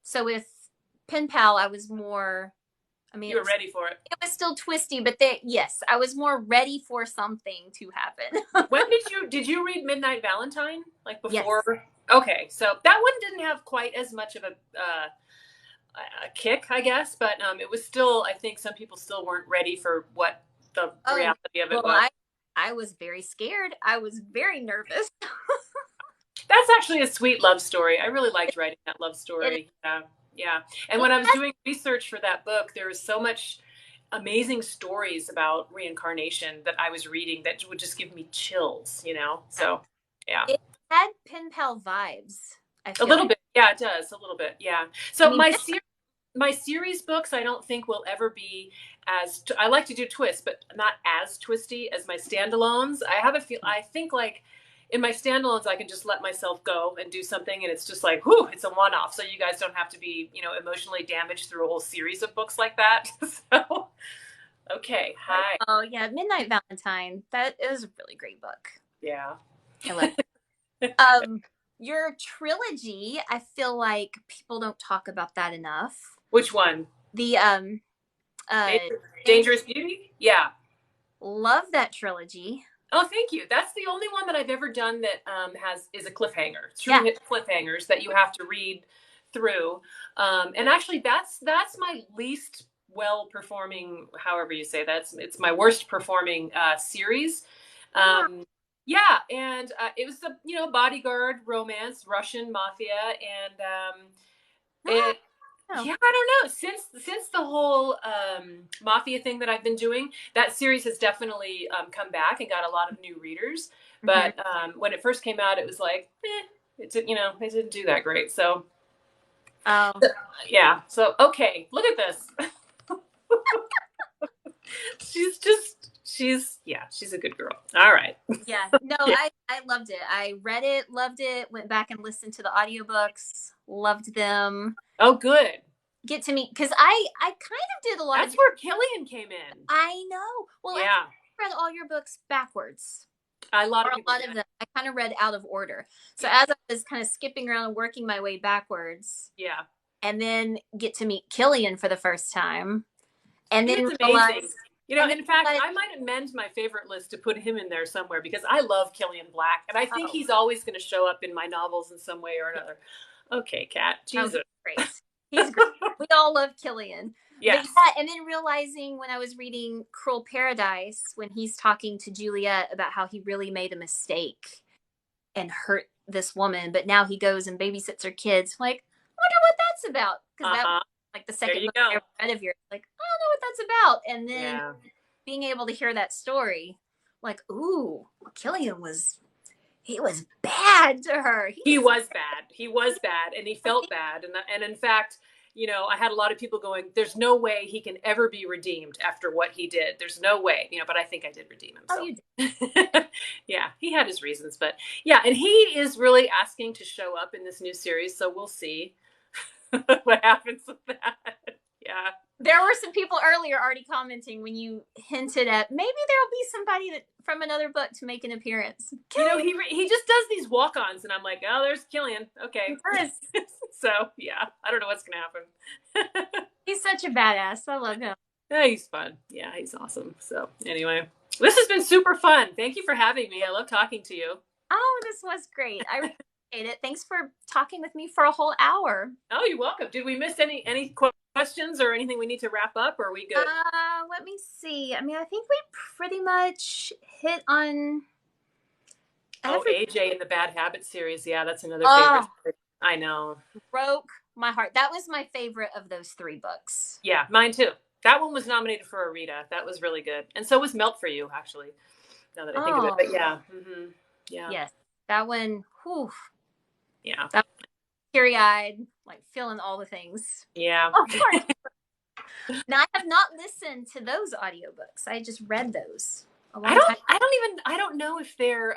Speaker 1: So with Pen Pal, I was more, I mean,
Speaker 2: You were ready for it.
Speaker 1: it was still twisty, but yes, I was more ready for something to happen.
Speaker 2: When did you read Midnight Valentine? Like
Speaker 1: Yes.
Speaker 2: before? Okay, so that one didn't have quite as much of a kick, I guess, but it was still. I think some people still weren't ready for what the
Speaker 1: Oh,
Speaker 2: reality of it
Speaker 1: well,
Speaker 2: was.
Speaker 1: I was very scared. I was very nervous.
Speaker 2: That's actually a sweet love story. I really liked writing that love
Speaker 1: It,
Speaker 2: story. Yeah, yeah. And
Speaker 1: it
Speaker 2: when I was
Speaker 1: has,
Speaker 2: doing research for that book, there was so much amazing stories about reincarnation that I was reading that would just give me chills. So yeah.
Speaker 1: it had Pen Pal vibes, I
Speaker 2: A
Speaker 1: feel
Speaker 2: little
Speaker 1: like.
Speaker 2: bit. Yeah, it does. A little bit. Yeah.
Speaker 1: I
Speaker 2: So
Speaker 1: mean,
Speaker 2: my series books, I don't think will ever be I like to do twists, but not as twisty as my standalones. I think like in my standalones, I can just let myself go and do something. And it's just like, whew, it's a one-off. So you guys don't have to be, emotionally damaged through a whole series of books like that. So, okay. Hi.
Speaker 1: oh yeah, Midnight Valentine. That is a really great book.
Speaker 2: Yeah.
Speaker 1: I love it. Your trilogy, I feel like people don't talk about that enough.
Speaker 2: Which one?
Speaker 1: The uh Danger,
Speaker 2: Dangerous Beauty? Yeah.
Speaker 1: love that trilogy.
Speaker 2: Oh, thank you. That's the only one that I've ever done that is a cliffhanger. True
Speaker 1: Yeah.
Speaker 2: hit cliffhangers that you have to read through. And actually, that's my least well performing. However you say that, it's my worst performing series.
Speaker 1: Oh,
Speaker 2: Yeah, and it was a bodyguard romance, Russian mafia, and it
Speaker 1: no.
Speaker 2: yeah, I don't know. Since the whole mafia thing that I've been doing, that series has definitely come back and got a lot of new readers.
Speaker 1: Mhm.
Speaker 2: But when it first came out, it was like, it didn't do that great. So
Speaker 1: Oh,
Speaker 2: yeah. So okay, look at this. She's a good girl. All right.
Speaker 1: yeah. No,
Speaker 2: Yeah.
Speaker 1: I loved it. I read it, loved it, went back and listened to the audiobooks, loved them.
Speaker 2: Oh, good.
Speaker 1: get to meet, because I kind of did a lot of.
Speaker 2: That's where Killian came in.
Speaker 1: I know. Well, I
Speaker 2: Yeah.
Speaker 1: read all your books backwards,
Speaker 2: A lot
Speaker 1: or
Speaker 2: of
Speaker 1: a
Speaker 2: people
Speaker 1: lot
Speaker 2: did.
Speaker 1: of them. I kind of read out of order. So
Speaker 2: Yeah.
Speaker 1: as I was kind of skipping around and working my way backwards,
Speaker 2: Yeah.
Speaker 1: and then get to meet Killian for the first time, and
Speaker 2: He
Speaker 1: then
Speaker 2: is amazing.
Speaker 1: realize,
Speaker 2: You know,
Speaker 1: and then
Speaker 2: in fact,
Speaker 1: realize,
Speaker 2: I might amend my favorite list to put him in there somewhere because I love Killian Black, and I think
Speaker 1: oh,
Speaker 2: he's always going to show up in my novels in some way or
Speaker 1: yeah,
Speaker 2: another. Okay, Kat,
Speaker 1: oh, he's
Speaker 2: Jesus.
Speaker 1: great. He's great. We all love Killian. But
Speaker 2: Yes.
Speaker 1: yeah, and then realizing when I was reading Cruel Paradise, when he's talking to Juliet about how he really made a mistake and hurt this woman, but now he goes and babysits her kids. Like, I wonder what that's about. Because that was
Speaker 2: Uh-huh.
Speaker 1: like the
Speaker 2: There
Speaker 1: second
Speaker 2: you
Speaker 1: book I
Speaker 2: go.
Speaker 1: ever read of yours. Like, I don't know what that's about. And then
Speaker 2: Yeah.
Speaker 1: being able to hear that story, like, ooh, Killian was, he was bad to her. He
Speaker 2: He
Speaker 1: was
Speaker 2: was bad. He was bad, and he felt bad. And in fact, you know, I had a lot of people going, "There's no way he can ever be redeemed after what he did. There's no way." You know, but I think I did redeem him.
Speaker 1: oh,
Speaker 2: So,
Speaker 1: you did.
Speaker 2: yeah, he had his reasons, but yeah, and he is really asking to show up in this new series. So we'll see what happens with that. Yeah.
Speaker 1: There were some people earlier already commenting when you hinted at maybe there'll be somebody that from another book to make an appearance.
Speaker 2: You know,
Speaker 1: Killian
Speaker 2: he just does these walk-ons, and I'm like, oh, there's Killian. Okay.
Speaker 1: does.
Speaker 2: So yeah, I don't know what's gonna happen.
Speaker 1: He's such a badass. I love him.
Speaker 2: Yeah, he's fun. Yeah, he's awesome. So anyway, this has been super fun. Thank you for having me. I love talking to you.
Speaker 1: Oh, this was great. I appreciate it. Thanks for talking with me for a whole hour.
Speaker 2: Oh, you're welcome. Did we miss any questions or anything we need to wrap up? Or are we good?
Speaker 1: Let me see. I mean, I think we pretty much hit on
Speaker 2: Oh,
Speaker 1: every.
Speaker 2: AJ in the Bad Habits series. Yeah, that's another favorite.
Speaker 1: Oh,
Speaker 2: I know.
Speaker 1: broke my heart. That was my favorite of those three books.
Speaker 2: Yeah, mine too. That one was nominated for a Rita. That was really good. And so was Melt for You, actually, now that I think of it.
Speaker 1: Oh,
Speaker 2: But yeah. Yeah.
Speaker 1: yes, that one. Whew,
Speaker 2: Yeah.
Speaker 1: that teary eyed, like feeling all the things.
Speaker 2: Yeah.
Speaker 1: Oh, poor. Now I have not listened to those audiobooks. I just read those a long time.
Speaker 2: I don't know if they're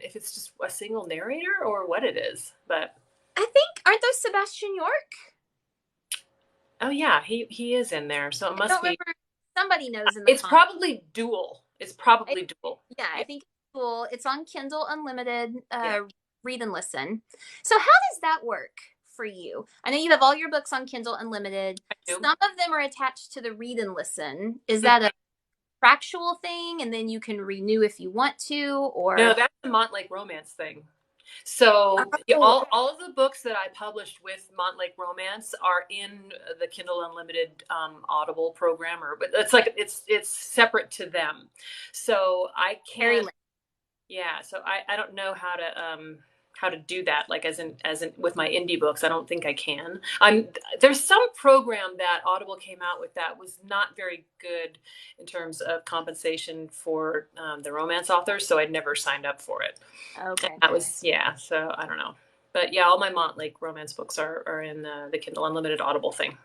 Speaker 2: if it's just a single narrator or what it is, but
Speaker 1: I think aren't those Sebastian York?
Speaker 2: oh yeah, he is in there. So it
Speaker 1: I
Speaker 2: must
Speaker 1: don't
Speaker 2: be
Speaker 1: remember. Somebody knows in the
Speaker 2: it's
Speaker 1: comments.
Speaker 2: probably dual. It's probably dual.
Speaker 1: Yeah, I
Speaker 2: Yeah.
Speaker 1: think it's cool. It's on Kindle Unlimited.
Speaker 2: Yeah.
Speaker 1: Read and listen. So how does that work for you? I know you have all your books on Kindle Unlimited.
Speaker 2: I do.
Speaker 1: Some of them are attached to the read and listen. Is that a fractional thing, and then you can renew if you want to,
Speaker 2: No,
Speaker 1: or
Speaker 2: that's the Montlake Romance thing. So
Speaker 1: oh,
Speaker 2: all of the books that I published with Montlake Romance are in the Kindle Unlimited Audible program, or but it's like it's separate to them. So I
Speaker 1: very
Speaker 2: can't. Yeah, so I don't know how to do that like as in with my indie books. I don't think I can. There's some program that Audible came out with that was not very good in terms of compensation for the romance authors, so I'd never signed up for it. And
Speaker 1: okay.
Speaker 2: that was yeah, so I don't know. But yeah, all my Montlake romance books are in the Kindle Unlimited Audible thing.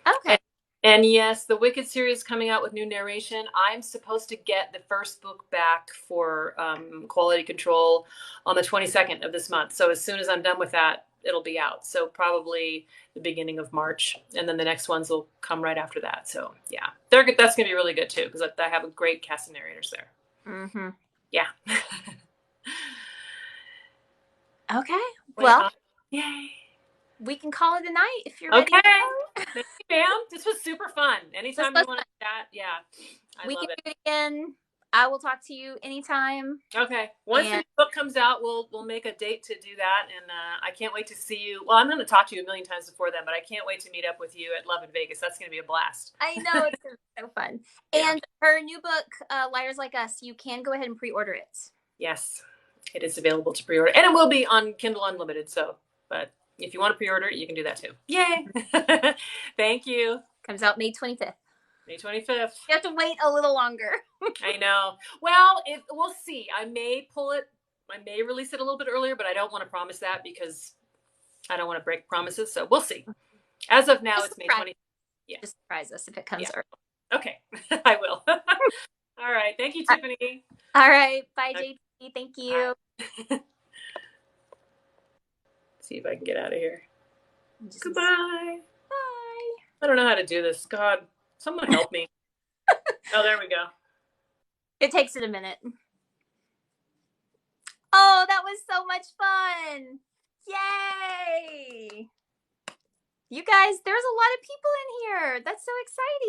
Speaker 1: Okay.
Speaker 2: And yes, the Wicked series coming out with new narration. I'm supposed to get the first book back for quality control on the 22nd of this month. So as soon as I'm done with that, it'll be out. So probably the beginning of March, and then the next ones will come right after that. So yeah, they're good. That's gonna be really good too because I have a great cast of narrators there.
Speaker 1: Mm-hmm.
Speaker 2: Yeah.
Speaker 1: Okay. Well,
Speaker 2: yay.
Speaker 1: we can call it a night if you're ready
Speaker 2: Okay.
Speaker 1: to go.
Speaker 2: Thank you, ma'am. This was super fun.
Speaker 1: This
Speaker 2: Anytime you
Speaker 1: was
Speaker 2: want
Speaker 1: fun.
Speaker 2: to chat, yeah, I
Speaker 1: We
Speaker 2: love
Speaker 1: can
Speaker 2: it.
Speaker 1: do it again. I will talk to you anytime.
Speaker 2: Okay. Once the
Speaker 1: And
Speaker 2: book comes out, we'll make a date to do that, and I can't wait to see you. Well, I'm going to talk to you a million times before then, but I can't wait to meet up with you at Love in Vegas. That's going to be a blast.
Speaker 1: I know it's gonna be so fun.
Speaker 2: Yeah.
Speaker 1: And her new book, Liars Like Us, you can go ahead and pre-order it.
Speaker 2: Yes, it is available to pre-order, and it will be on Kindle Unlimited. So, but if you want to pre-order it, you can do that too. Yay! Thank you.
Speaker 1: Comes out May 25th.
Speaker 2: May 25th.
Speaker 1: You have to wait a little longer.
Speaker 2: I know. Well, we'll see. I may pull it. I may release it a little bit earlier, but I don't want to promise that because I don't want to break promises. So we'll see. As of now, it's May 20th. Yeah.
Speaker 1: Just surprise us if it comes early.
Speaker 2: Okay, I will. All right. Thank you, Tiffany.
Speaker 1: All right. Bye, JT. Thank you.
Speaker 2: See if I can get out of here.
Speaker 1: Just
Speaker 2: Goodbye.
Speaker 1: bye.
Speaker 2: I don't know how to do this. God, someone help me. Oh, there we go.
Speaker 1: It takes it a minute. Oh, that was so much fun. Yay! You guys, there's a lot of people in here. That's so exciting.